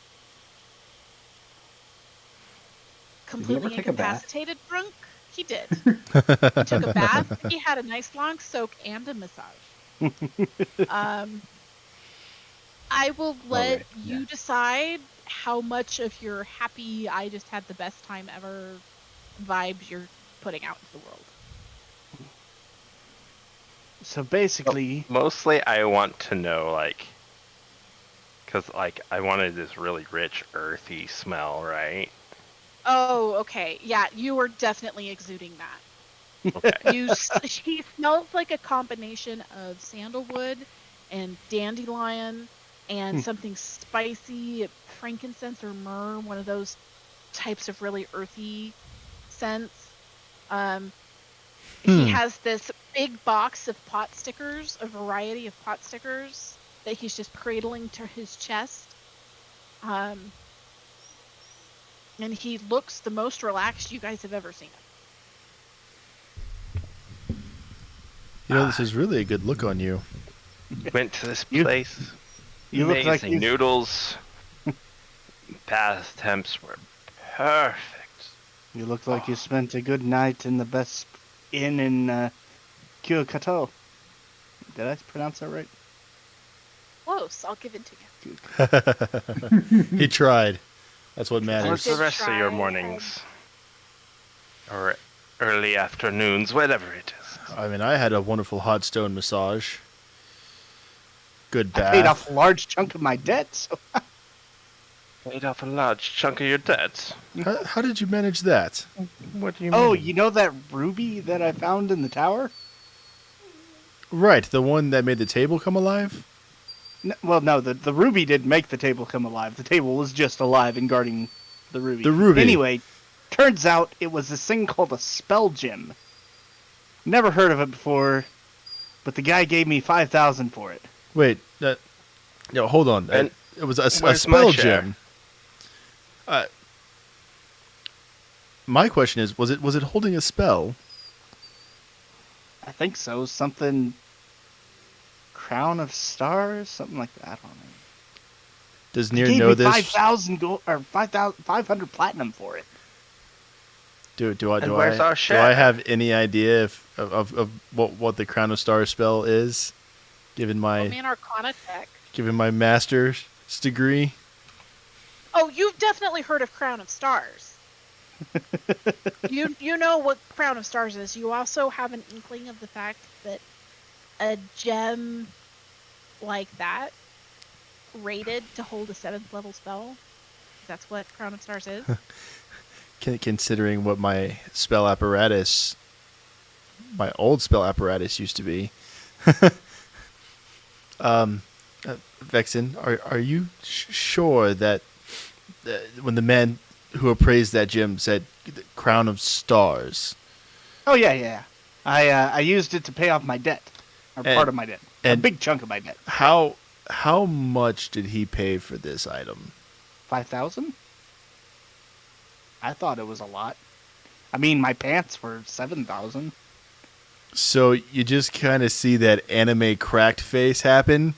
completely take a bath? incapacitated drunk. He did. He took a bath. He had a nice long soak and a massage. I will let you decide how much of your happy, I just had the best time ever vibes you're putting out into the world. So basically, mostly I want to know, like, because like I wanted this really rich, earthy smell, right? Oh, okay. Yeah, you are definitely exuding that. Okay. He smells like a combination of sandalwood and dandelion and something spicy, frankincense or myrrh, one of those types of really earthy scents. He has this big box of pot stickers, a variety of pot stickers that he's just cradling to his chest. And he looks the most relaxed you guys have ever seen him. You know, this is really a good look on you. Went to this place. You look like amazing noodles. Bath temps were perfect. You look like you spent a good night in the best inn in Kyokato. Did I pronounce that right? Close. I'll give it to you. He tried. That's what matters. What's the rest of your mornings? Or early afternoons, whatever it is. I mean, I had a wonderful hot stone massage. Good bath. I paid off a large chunk of my debt, so... Paid off a large chunk of your debts. How did you manage that? What do you mean? Oh, you know that ruby that I found in the tower? Right, the one that made the table come alive? No, the ruby didn't make the table come alive. The table was just alive and guarding the ruby. The ruby. Anyway, turns out it was this thing called a spell gem. Never heard of it before, but the guy gave me 5,000 for it. Wait, no, hold on. And it was a where's my spell share? gem. My question is, was it holding a spell? I think so. Something... Crown of Stars? Something like that. I don't know. Does He Nier gave know me this? 5,000 gold, or 500 platinum for it. Do where's our I share? have any idea of what the Crown of Stars spell is? Given Roll my me an Arcana check. master's degree. Oh, you've definitely heard of Crown of Stars. You know what Crown of Stars is. You also have an inkling of the fact that a gem like that, rated to hold a 7th level spell, that's what Crown of Stars is. Considering what my spell apparatus, my old spell apparatus used to be. Vexen, are you sure that when the man who appraised that gem said Crown of Stars? Oh, yeah. I used it to pay off my debt. Or part of my debt. A big chunk of my debt. How much did he pay for this item? 5,000? I thought it was a lot. I mean, my pants were 7,000. So you just kind of see that anime cracked face happen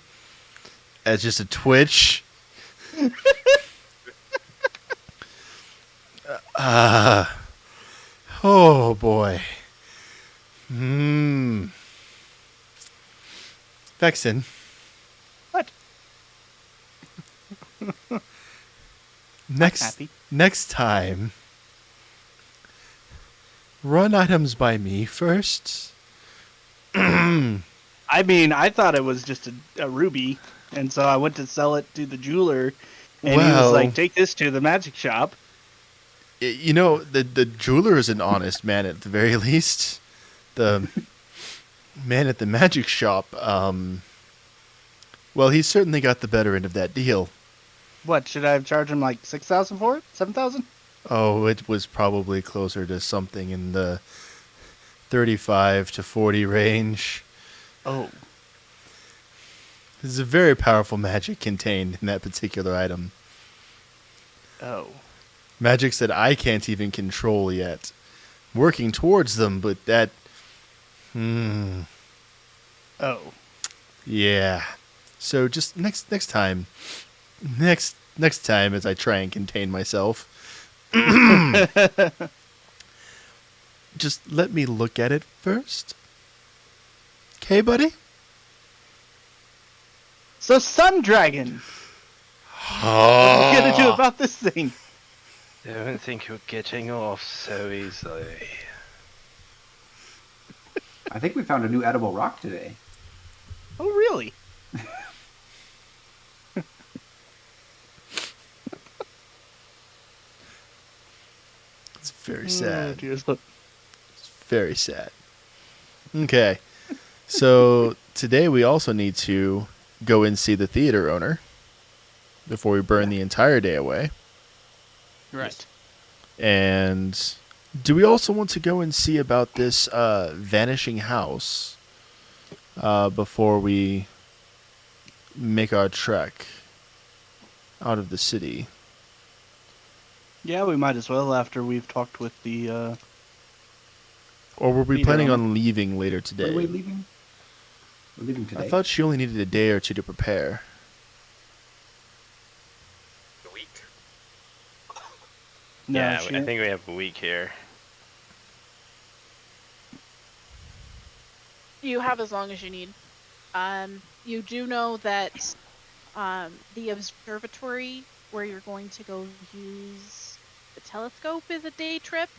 as just a twitch. Oh boy. Vexen. What? Next time, run items by me first. I mean, I thought it was just a ruby, and so I went to sell it to the jeweler, and he was like, take this to the magic shop. You know, the jeweler is an honest man at the very least. The man at the magic shop, well, he certainly got the better end of that deal. What, should I have charged him like 6,000 for it? 7,000? Oh, it was probably closer to something in the 35 to 40 range. Oh. There's a very powerful magic contained in that particular item. Oh. Magics that I can't even control yet. Working towards them, but that... Oh. Yeah. So just next time... Next time as I try and contain myself... just let me look at it first. Okay, buddy? So, Sun Dragon! What are we gonna do about this thing? Don't think you're getting off so easily. I think we found a new edible rock today. Oh, really? It's very sad. Oh, dear. Look. It's very sad. Okay. So today we also need to go and see the theater owner before we burn the entire day away. Right. And do we also want to go and see about this vanishing house before we make our trek out of the city? Yeah, we might as well after we've talked with the, Or were we Theater planning owner. on leaving later When today? are we leaving? We're leaving today. I thought she only needed a day or two to prepare. A week. No, yeah, she- I think we have a week here. You have as long as you need. You do know that the observatory where you're going to go use the telescope is a day trip.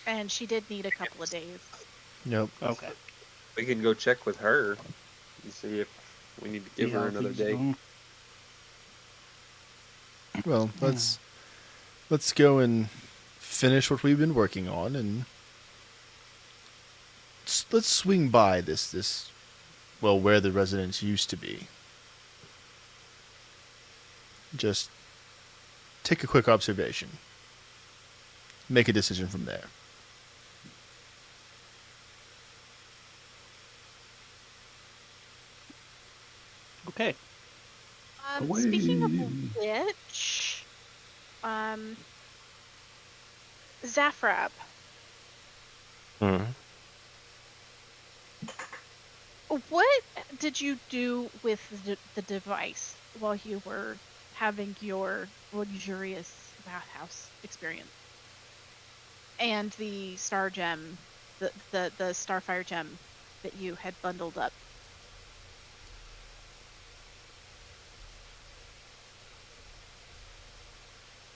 And she did need a couple of days. Nope. Okay. We can go check with her and see if we need to give her another day. Well, let's go and finish what we've been working on, and let's swing by this where the residence used to be. Just take a quick observation. Make a decision from there. Okay. Speaking of Away. which, Zafrab, Hmm. what did you do with the device while you were having your luxurious bathhouse experience? And the star gem, the starfire gem that you had bundled up.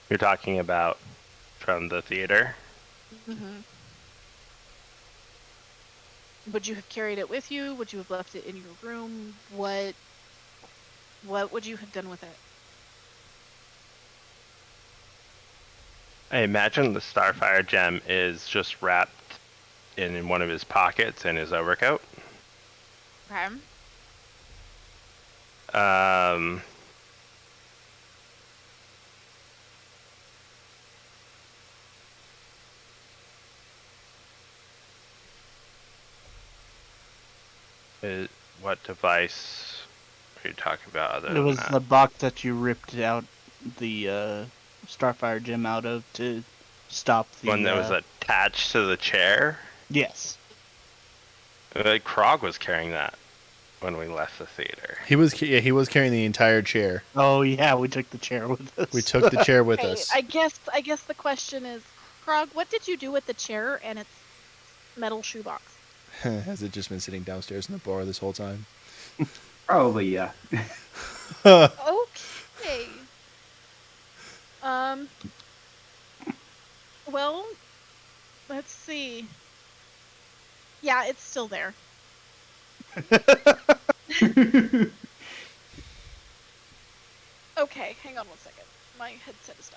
You're talking about from the theater? Mm-hmm. Would you have carried it with you? Would you have left it in your room? What would you have done with it? I imagine the Starfire gem is just wrapped in one of his pockets in his overcoat. Okay. What device are you talking about other It than was that? the box that you ripped out the Starfire gem out of to stop the One that was attached to the chair? Yes. Krog was carrying that when we left the theater. He was carrying the entire chair. Oh yeah, we took the chair with us. We took the chair with Okay, us. I guess the question is, Krog, what did you do with the chair and its metal shoebox? Has it just been sitting downstairs in the bar this whole time? Probably, yeah. Okay. Well, let's see. Yeah, it's still there. Okay, hang on one second. My headset is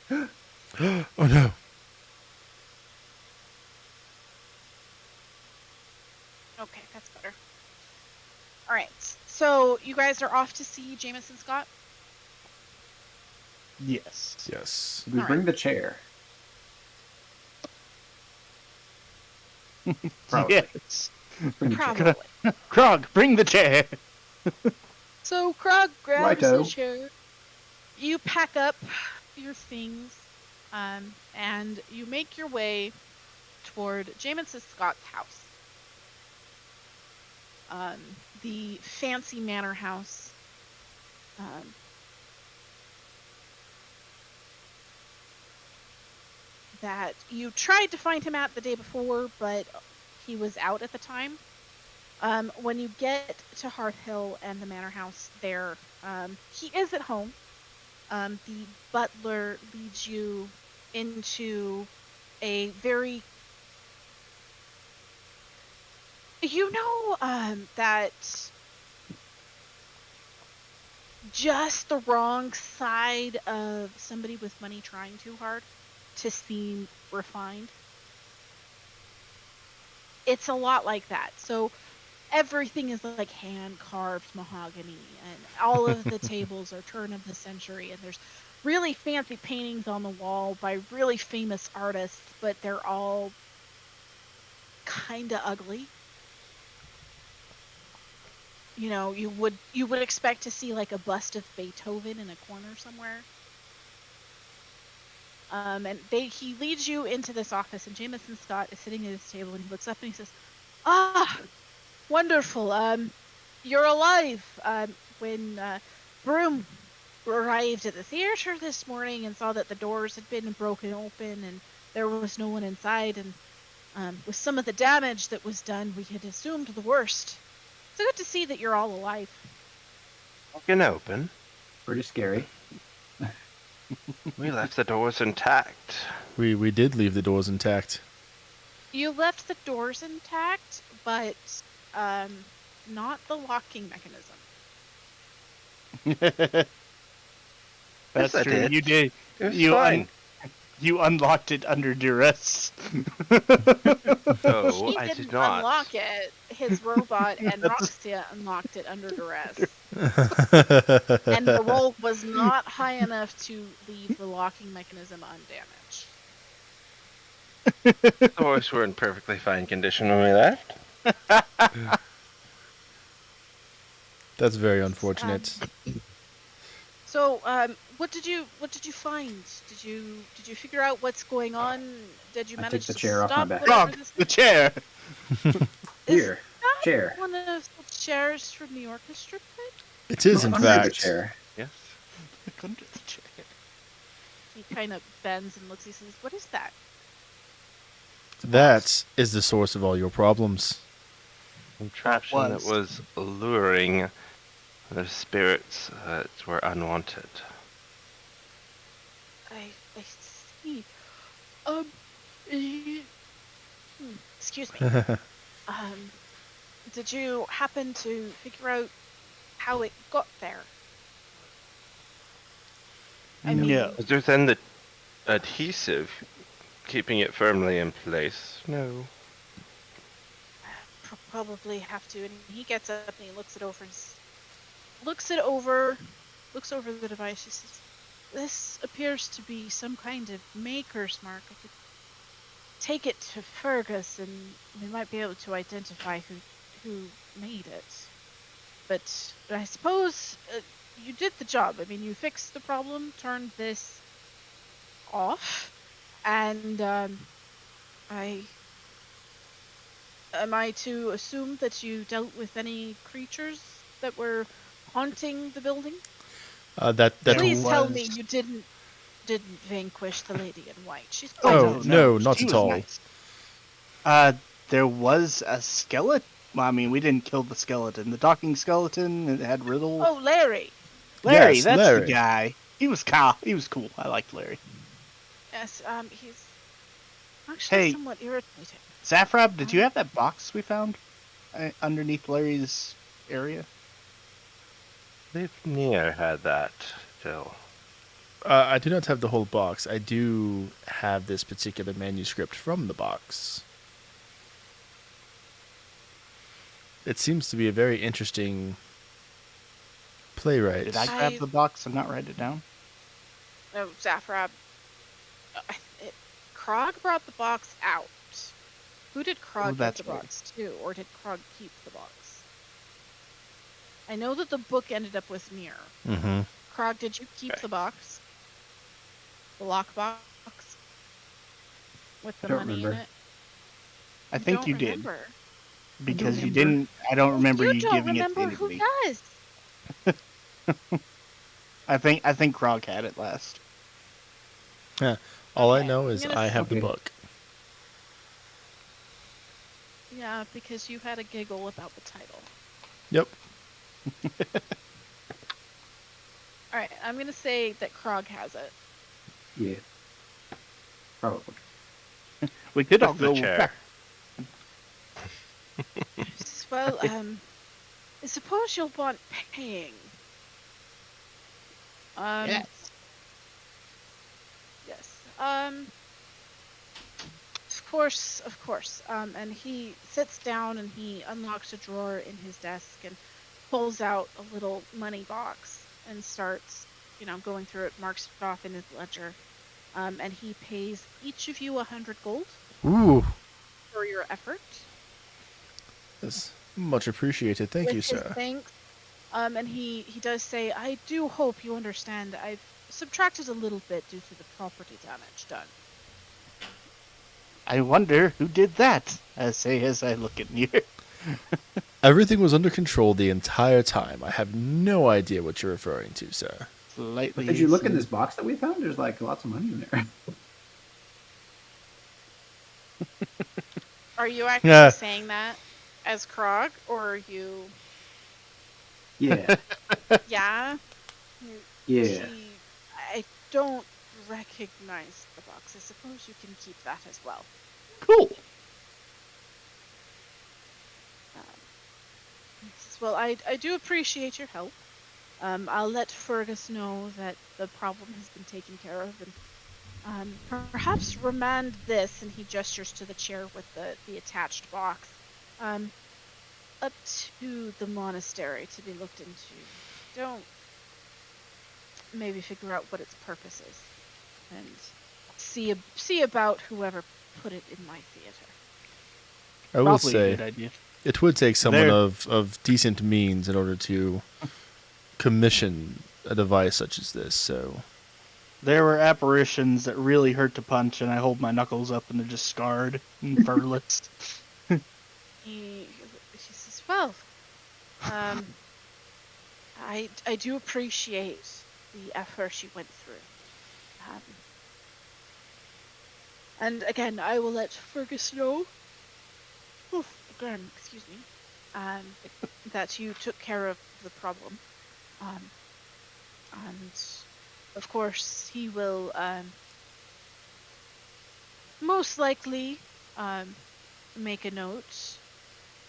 dying. Oh no. Okay, that's better. Alright, so you guys are off to see Jameson Scott? Yes. Yes. Did we bring the chair? Probably. Yes. Bring the chair. Probably. Krog, bring the chair. So Krog grabs Righto. a chair. You pack up your things, and you make your way toward Jameson Scott's house. The fancy manor house. Um, that you tried to find him at the day before, but he was out at the time. When you get to Hearth Hill and the manor house there, he is at home. The butler leads you into a very, that just the wrong side of somebody with money trying too hard to seem refined. It's a lot like that. So everything is like hand carved mahogany, and all of the tables are turn of the century, and there's really fancy paintings on the wall by really famous artists, but they're all kind of ugly. You would expect to see like a bust of Beethoven in a corner somewhere. And he leads you into this office, and Jameson Scott is sitting at his table, and he looks up and he says, "Ah, wonderful. You're alive. When Broom arrived at the theater this morning and saw that the doors had been broken open and there was no one inside, and with some of the damage that was done, we had assumed the worst. So good to see that you're all alive." Broken open. Pretty scary. We left the doors intact. We did leave the doors intact. You left the doors intact, but not the locking mechanism. That's I true. did. You did. It was You fine. You unlocked it under duress. No, He I didn't did not. unlock it. His robot and Roxia unlocked it under duress. And the roll was not high enough to leave the locking mechanism undamaged. The doors were in perfectly fine condition when we left. That's very unfortunate. So, what did you find? Did you figure out what's going on? Did you I manage take the to chair off my stop back. whatever Frog, this the is? chair. Here, that chair. one of the chairs from the orchestra pit? It is, in Under the fact. chair. Yes. Look under the chair. He kind of bends and looks. He says, "What is that?" That is the source of all your problems. Contraption that was luring the spirits that were unwanted. I see. Excuse me. Did you happen to figure out how it got there? I mean, No. Other than the adhesive keeping it firmly in place, no. probably have to. And he gets up and he looks it over. Looks over the device. He says, "This appears to be some kind of maker's mark. I could take it to Fergus, and we might be able to identify who made it. But I suppose you did the job. I mean, you fixed the problem, turned this off, and am I to assume that you dealt with any creatures that were haunting the building? That Please tell was- me you didn't vanquish the lady in white. She's quite Oh, no, not she at was all. nice. There was a skeleton. Well, I mean, we didn't kill the skeleton. The talking skeleton, it had riddle. Oh, Larry. Larry, yes, that's Larry. the guy. He was cool. I liked Larry. Yes, he's actually Hey. somewhat irritating. Zafrab, did you have that box we found underneath Larry's area? I believe Nia had that still. I do not have the whole box. I do have this particular manuscript from the box. It seems to be a very interesting playwright. Did I grab the box and not write it down? No, Zafrab. Krog brought the box out. Who did Krog give that's the weird. box to, or did Krog keep the box? I know that the book ended up with Mir. Mm-hmm. Krog, did you keep the box? The lock box? With I the don't money in remember. it? I think don't you did remember. because you remember. didn't. I don't If remember you you don't giving it to remember, who anybody. does? I think Krog had it last. Yeah. All I Okay, know I'm is gonna I have the Okay. book. Yeah, because you had a giggle about the title. Yep. Alright, I'm gonna say that Krog has it. Yeah. Probably. We could all With the go chair. back. Well, I suppose you'll want paying. Yes. Yes. Of course. And he sits down and he unlocks a drawer in his desk and pulls out a little money box and starts, going through it, marks it off in his ledger. And he pays each of you 100 gold Ooh. for your effort. That's much appreciated. Thank with you, his sir. thanks. And he does say, I do hope you understand I've subtracted a little bit due to the property damage done. I wonder who did that. I say as I look at Nier. Everything was under control the entire time. I have no idea what you're referring to, sir. Slightly. But did you look in this box that we found? There's like lots of money in there. Are you actually Yeah. saying that as Krog, or are you? Yeah. Yeah. Yeah. I don't recognize the box. I suppose you can keep that as well. Cool. He says, well, I do appreciate your help. I'll let Fergus know that the problem has been taken care of, and perhaps remand this, and he gestures to the chair with the attached box, up to the monastery to be looked into. Don't maybe figure out what its purpose is, and see about whoever put it in my theater. I will Probably a say good idea. it would take someone There- of decent means in order to commission a device such as this. So There were apparitions that really hurt to punch, and I hold my knuckles up and they're just scarred and furless. She says, well, I do appreciate the effort you went through. And again, I will let Fergus know. Again, excuse me. That you took care of the problem. And of course, he will most likely make a note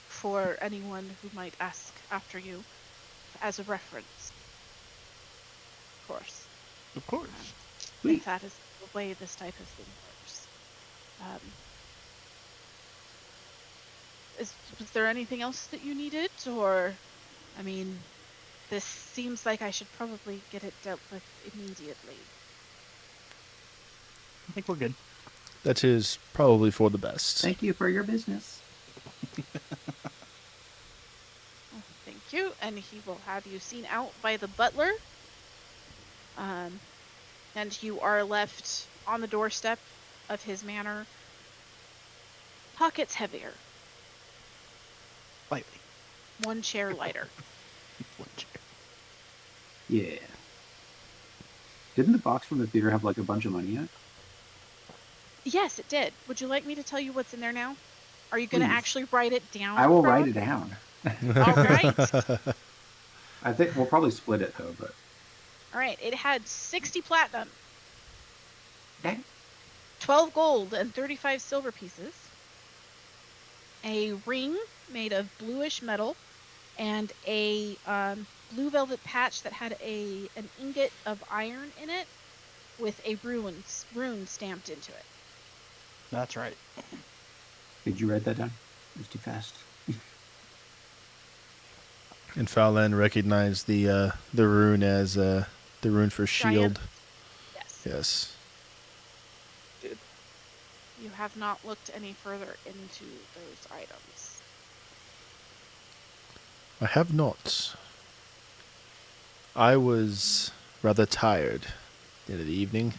for anyone who might ask after you as a reference. Of course. Of course. If that is the way this type of thing works. Was there anything else that you needed? Or, I mean, this seems like I should probably get it dealt with immediately. I think we're good. that is probably for the best. Thank you for your business. Oh, thank you. And he will have you seen out by the butler. And you are left on the doorstep of his manor. Pockets heavier. Slightly. One chair lighter. Yeah. Didn't the box from the theater have like a bunch of money in it? Yes, it did. Would you like me to tell you what's in there now? Are you going to Please. actually write it down? I will Krog? write it down. All right. I think we'll probably split it though, but All right. It had 60 platinum, dang. 12 gold, and 35 silver pieces. A ring made of bluish metal, and a blue velvet patch that had an ingot of iron in it with a rune stamped into it. That's right. Did you write that down? It was too fast. And Fowlan recognized the rune as the rune for shield. Yes. Yes. You have not looked any further into those items. I have not. I was rather tired at the end of the evening.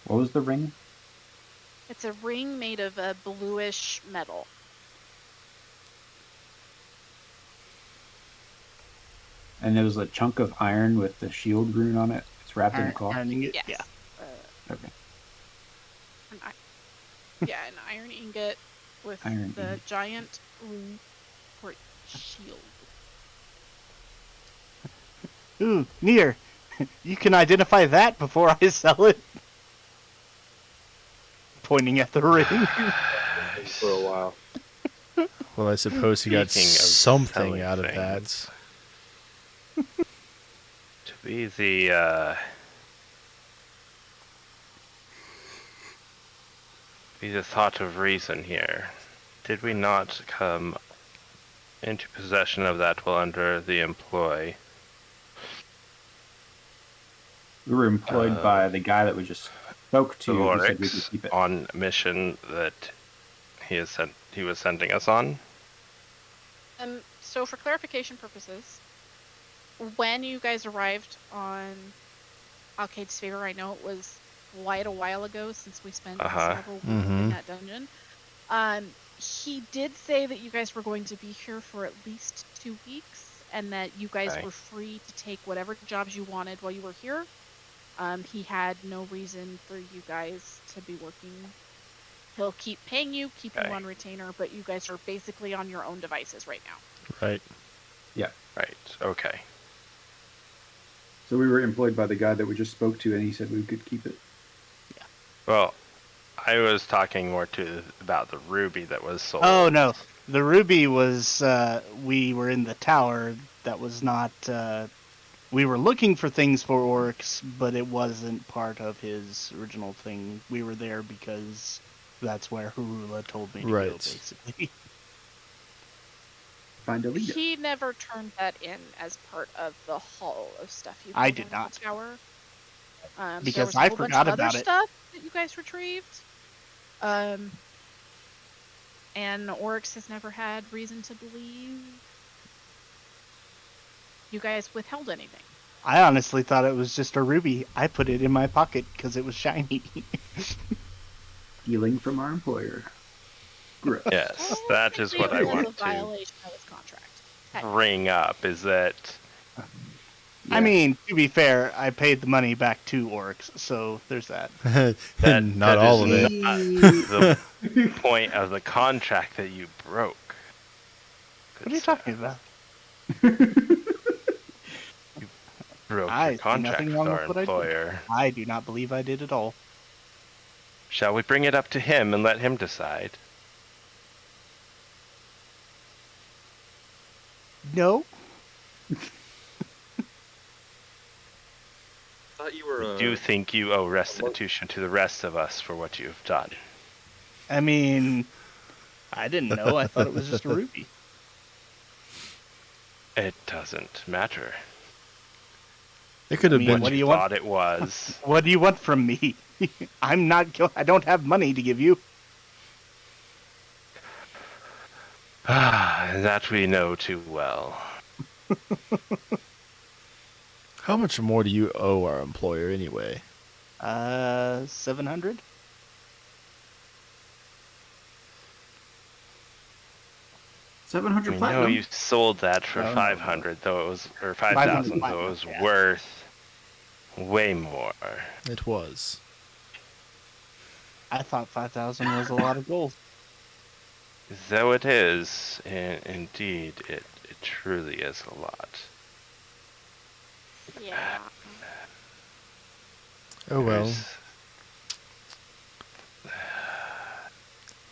What was the ring? It's a ring made of a bluish metal. And it was a chunk of iron with the shield rune on it. It's wrapped in cloth. Ironing it. Yes. Yeah. Okay. An iron ingot with Iron the ingot. giant rune for shield. Ooh, Nier, you can identify that before I sell it. Pointing at the ring. For a while. Well, I suppose he got Speaking of something selling out of things. that. To be the thought of reason here, did we not come into possession of that while under the employ? We were employed by the guy that we just spoke to. Who said we could Oryx keep it. on mission that he was sending us on? So for clarification purposes, when you guys arrived on Alcade's Favor, I know it was quite a while ago since we spent several weeks in that dungeon. He did say that you guys were going to be here for at least 2 weeks, and that you guys were free to take whatever jobs you wanted while you were here. He had no reason for you guys to be working. He'll keep paying you, keep you on retainer, but you guys are basically on your own devices right now. Right. Yeah. Right. Okay. So we were employed by the guy that we just spoke to, and he said we could keep it. Well, I was talking more about the ruby that was sold. Oh no, the ruby was. We were in the tower. That was not. We were looking for things for Oryx, but it wasn't part of his original thing. We were there because that's where Harula told me to go, basically. Find a leader. He never turned that in as part of the haul of stuff you I had did in not. the tower. Because there was a I whole bunch forgot of other about it. stuff that you guys retrieved. And Oryx has never had reason to believe you guys withheld anything. I honestly thought it was just a ruby. I put it in my pocket because it was shiny. Stealing from our employer. Gross. Yes, that is what I want a to violation of his contract. bring up, is that... I mean, to be fair, I paid the money back to Oryx, so there's that. Not all of it. Not the point of the contract that you broke. What are you talking about? Broke I your see contract nothing with wrong our with what I did. employer. I do not believe I did at all. Shall we bring it up to him and let him decide? No. Thought you were. Do you think you owe restitution to the rest of us for what you've done? I mean, I didn't know. I thought it was just a ruby. It doesn't matter. It could have been. What do you thought want? it was. What do you want from me? I'm not. I don't have money to give you. That we know too well. How much more do you owe our employer anyway? 700. $700 I platinum. know you sold that for No, no, 500, though it was, or 5,000, though it was yeah. worth way more. It was. I thought 5,000 was a lot of gold. Though it is, indeed, it truly is a lot. Yeah. Oh well. There's-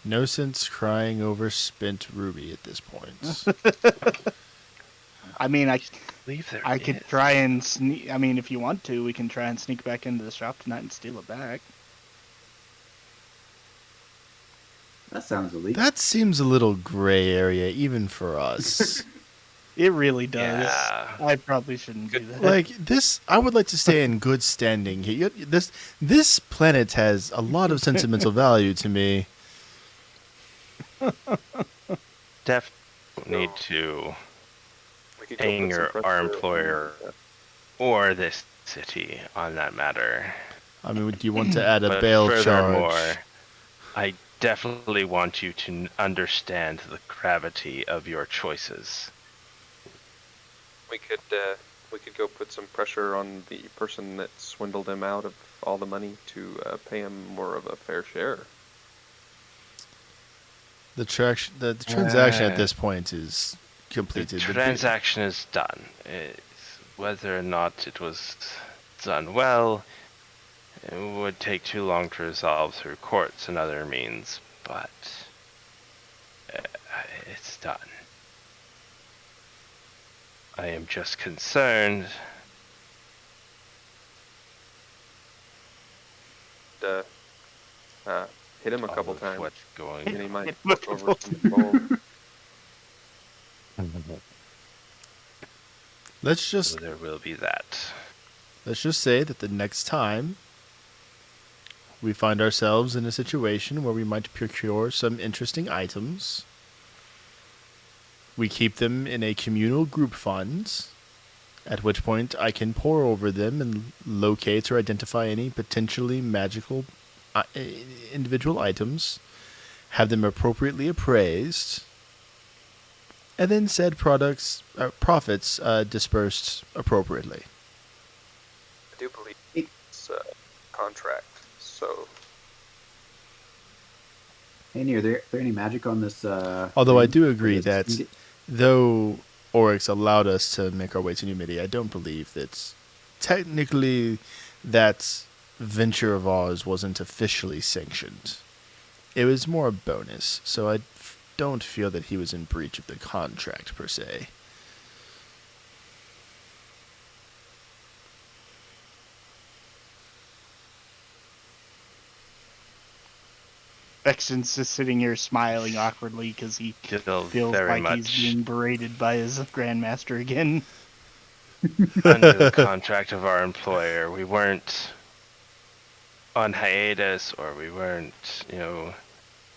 No sense crying over spent ruby at this point. I mean, I believe there could is. try and sneak. I mean, if you want to, we can try and sneak back into the shop tonight and steal it back. That sounds illegal. That seems a little gray area, even for us. It really does. Yeah. I probably shouldn't do that. Like this, I would like to stay in good standing here. This planet has a lot of sentimental value to me. Definitely need to We could go put some anger our pressure employer on. or this city on that matter. I mean, do you want to add a But bail furthermore, charge? I definitely want you to understand the gravity of your choices. We could go put some pressure on the person that swindled him out of all the money to pay him more of a fair share. The transaction at this point is completed. The transaction is done. Whether or not it was done well, it would take too long to resolve through courts and other means, but it's done. I am just concerned. Hit him a couple of times, what's going and he on. might look over some gold. let's just So there will be that. let's just say that the next time we find ourselves in a situation where we might procure some interesting items, we keep them in a communal group fund, at which point I can pore over them and locate or identify any potentially magical individual items, have them appropriately appraised, and then said profits dispersed appropriately. I do believe it's a contract, so Annie, are there any magic on this? Although I ring do or agree this that ingot? though Oryx allowed us to make our way to New Midi, I don't believe that technically that venture of ours wasn't officially sanctioned. It was more a bonus, so I don't feel that he was in breach of the contract per se. Vexen's just sitting here smiling awkwardly because he Still feels very like much he's being berated by his grandmaster again. under the contract of our employer. We weren't on hiatus or we weren't,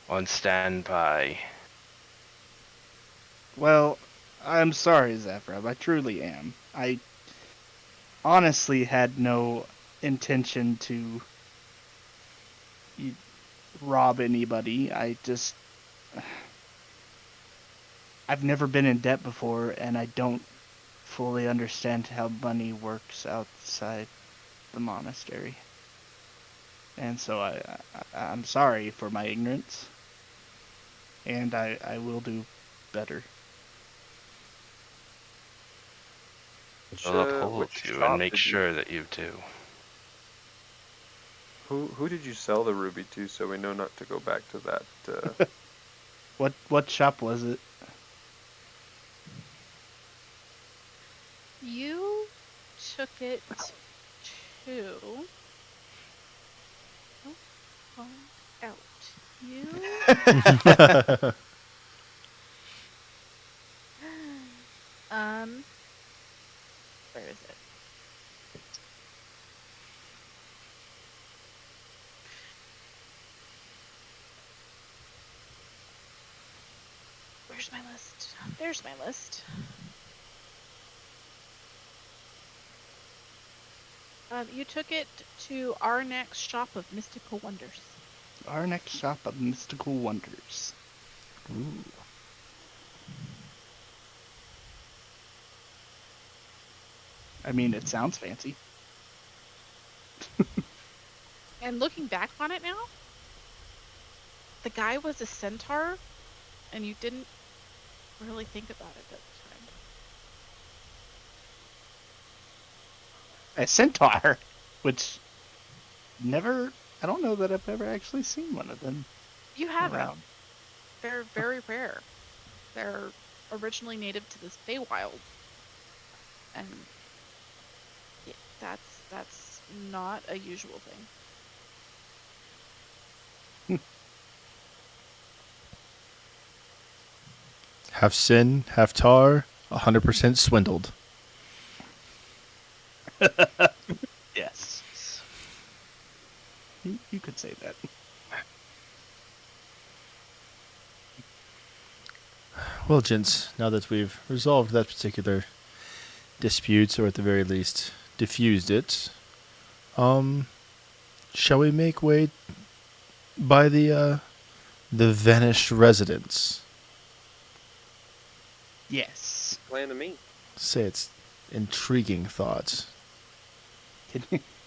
on standby. Well, I'm sorry, Zephyr. I truly am. I honestly had no intention to rob anybody. I've never been in debt before, and I don't fully understand how money works outside the monastery. And so I'm sorry for my ignorance, and I will do better. I'll uphold which you shop and make did you- sure that you do. Who did you sell the ruby to, so we know not to go back to that? What shop was it? You took it to. Oh, fall out. You. Where is it? Where's my list? There's my list. You took it to our next shop of mystical wonders. Our next shop of mystical wonders. Ooh. I mean, it sounds fancy. And looking back on it now, the guy was a centaur, and you didn't really think about it at the time. A centaur, which I don't know that I've ever actually seen one of them You haven't. around. They're very rare. They're originally native to this Feywild, and yeah, that's not a usual thing. Half sin, half tar, 100% swindled. Yes. You could say that. Well, gents, now that we've resolved that particular dispute, or at the very least diffused it, shall we make way by the vanished residence? Yes. Plan to me. Say it's intriguing thoughts.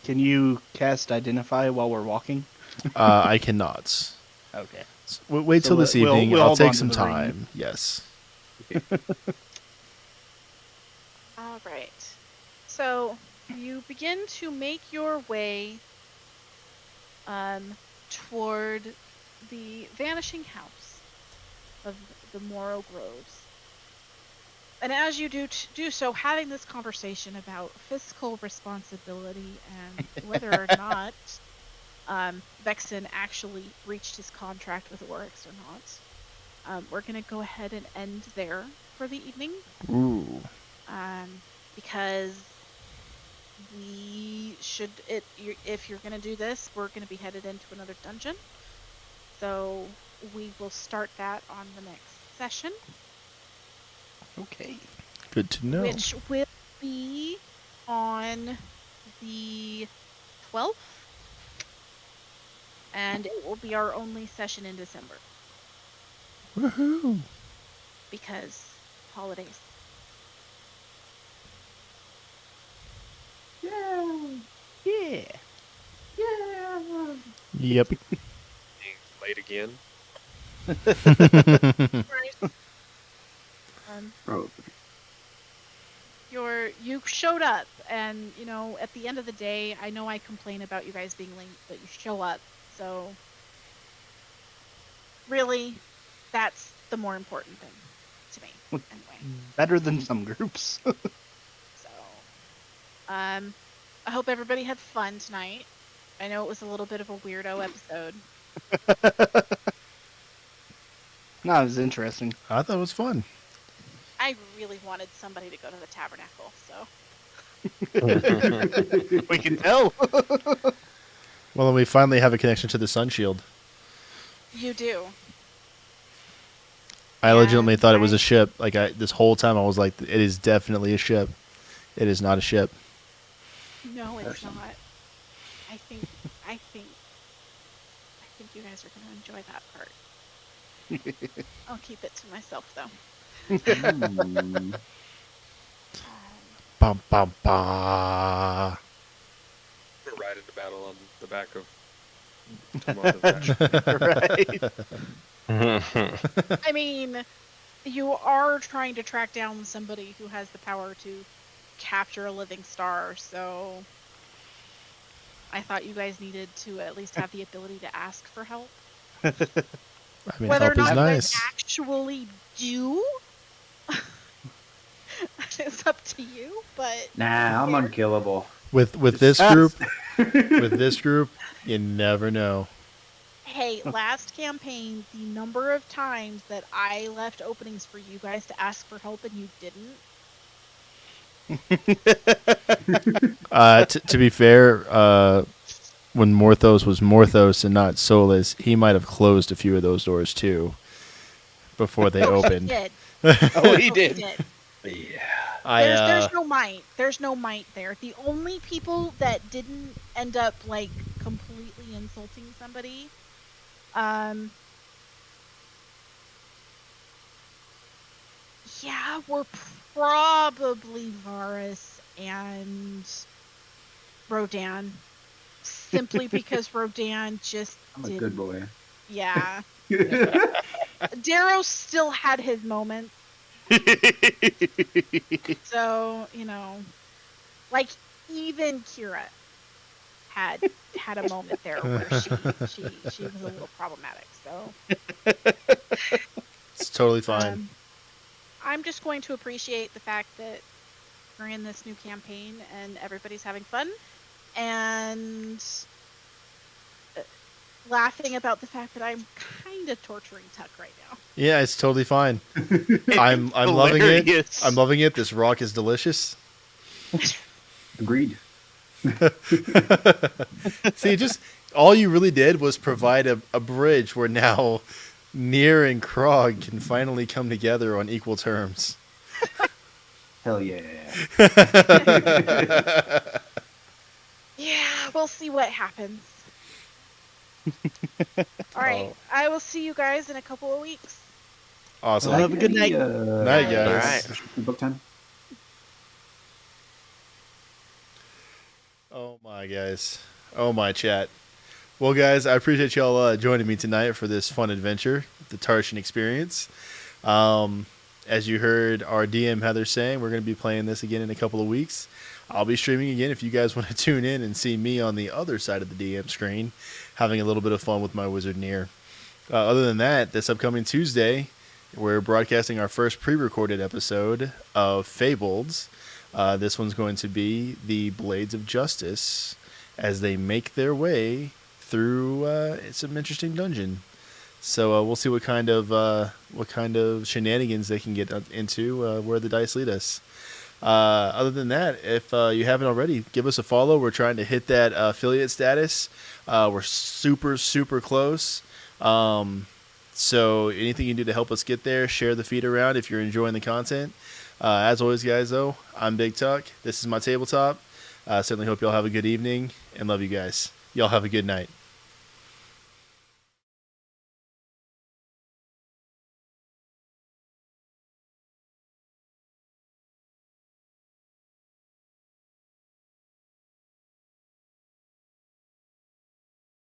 Can you cast Identify while we're walking? I cannot. Okay. Wait So till this we'll evening. I'll hold take on to some the ring. time. Yes. All right. So you begin to make your way toward the vanishing house of the Morrow Groves. And as you do so, having this conversation about fiscal responsibility and whether or not Vexen actually reached his contract with Oryx or not, we're going to go ahead and end there for the evening. Ooh. Because we should, if you're going to do this, we're going to be headed into another dungeon. So we will start that on the next session. Okay. Good to know. Which will be on the 12th. And it will be our only session in December. Woohoo! Because holidays. Yeah. Yeah. Yeah. Yep. Being late again. Bro. You showed up, and at the end of the day, I know I complain about you guys being late, but you show up, so really, that's the more important thing to me, anyway. Better than some groups. So, I hope everybody had fun tonight. I know it was a little bit of a weirdo episode. No, it was interesting. I thought it was fun. I really wanted somebody to go to the Tabernacle, so. We can tell. Well, then we finally have a connection to the Sun Shield. You do. I legitimately And thought it was a ship. This whole time I was like, it is definitely a ship. It is not a ship. No, it's Tarsian. not. I think you guys are going to enjoy that part. I'll keep it to myself, though. Mm. Bum bum ba. We're riding to battle on the back of Tomorrow's Right. I mean, you are trying to track down somebody who has the power to capture a living star, so I thought you guys needed to at least have the ability to ask for help. I mean, Whether help or is not you nice. guys actually do, it's up to you, but Nah, I'm unkillable. With this group, you never know. hey, last campaign, the number of times that I left openings for you guys to ask for help and you didn't. To be fair, when Morthos was Morthos and not Solus, he might have closed a few of those doors too before they opened. He did. Oh, he did. Yeah. There's no might. There's no might there. The only people that didn't end up completely insulting somebody, were probably Varus and Rodan. Simply because Rodan just I'm a didn't. good boy. Yeah. Darrow still had his moments. So, even Kira had a moment there where she was a little problematic. So It's totally fine. I'm just going to appreciate the fact that we're in this new campaign and everybody's having fun, and laughing about the fact that I'm kind of torturing Tuck right now. Yeah, it's totally fine. I'm loving it. Hilarious. I'm loving it. This rock is delicious. Agreed. See, just all you really did was provide a bridge where now Nier and Krog can finally come together on equal terms. Hell yeah. Yeah, we'll see what happens. All right, Oh. I will see you guys in a couple of weeks. Awesome. Well, have a good night. Night, guys. Alright. Book time. Oh my guys. Oh my chat. Well, guys, I appreciate y'all joining me tonight for this fun adventure, the Tarsian experience. As you heard our DM Heather saying, we're going to be playing this again in a couple of weeks. I'll be streaming again if you guys want to tune in and see me on the other side of the DM screen, having a little bit of fun with my wizard Nier. Other than that, this upcoming Tuesday, we're broadcasting our first pre-recorded episode of Fabled. This one's going to be the Blades of Justice as they make their way through some interesting dungeon. So we'll see what kind of shenanigans they can get into where the dice lead us. Other than that, if you haven't already, give us a follow. We're trying to hit that affiliate status. We're super close. So anything you can do to help us get there, share the feed around if you're enjoying the content. As always, guys, though, I'm Big Tuck. This is my tabletop. Certainly hope y'all have a good evening and love you guys. Y'all have a good night.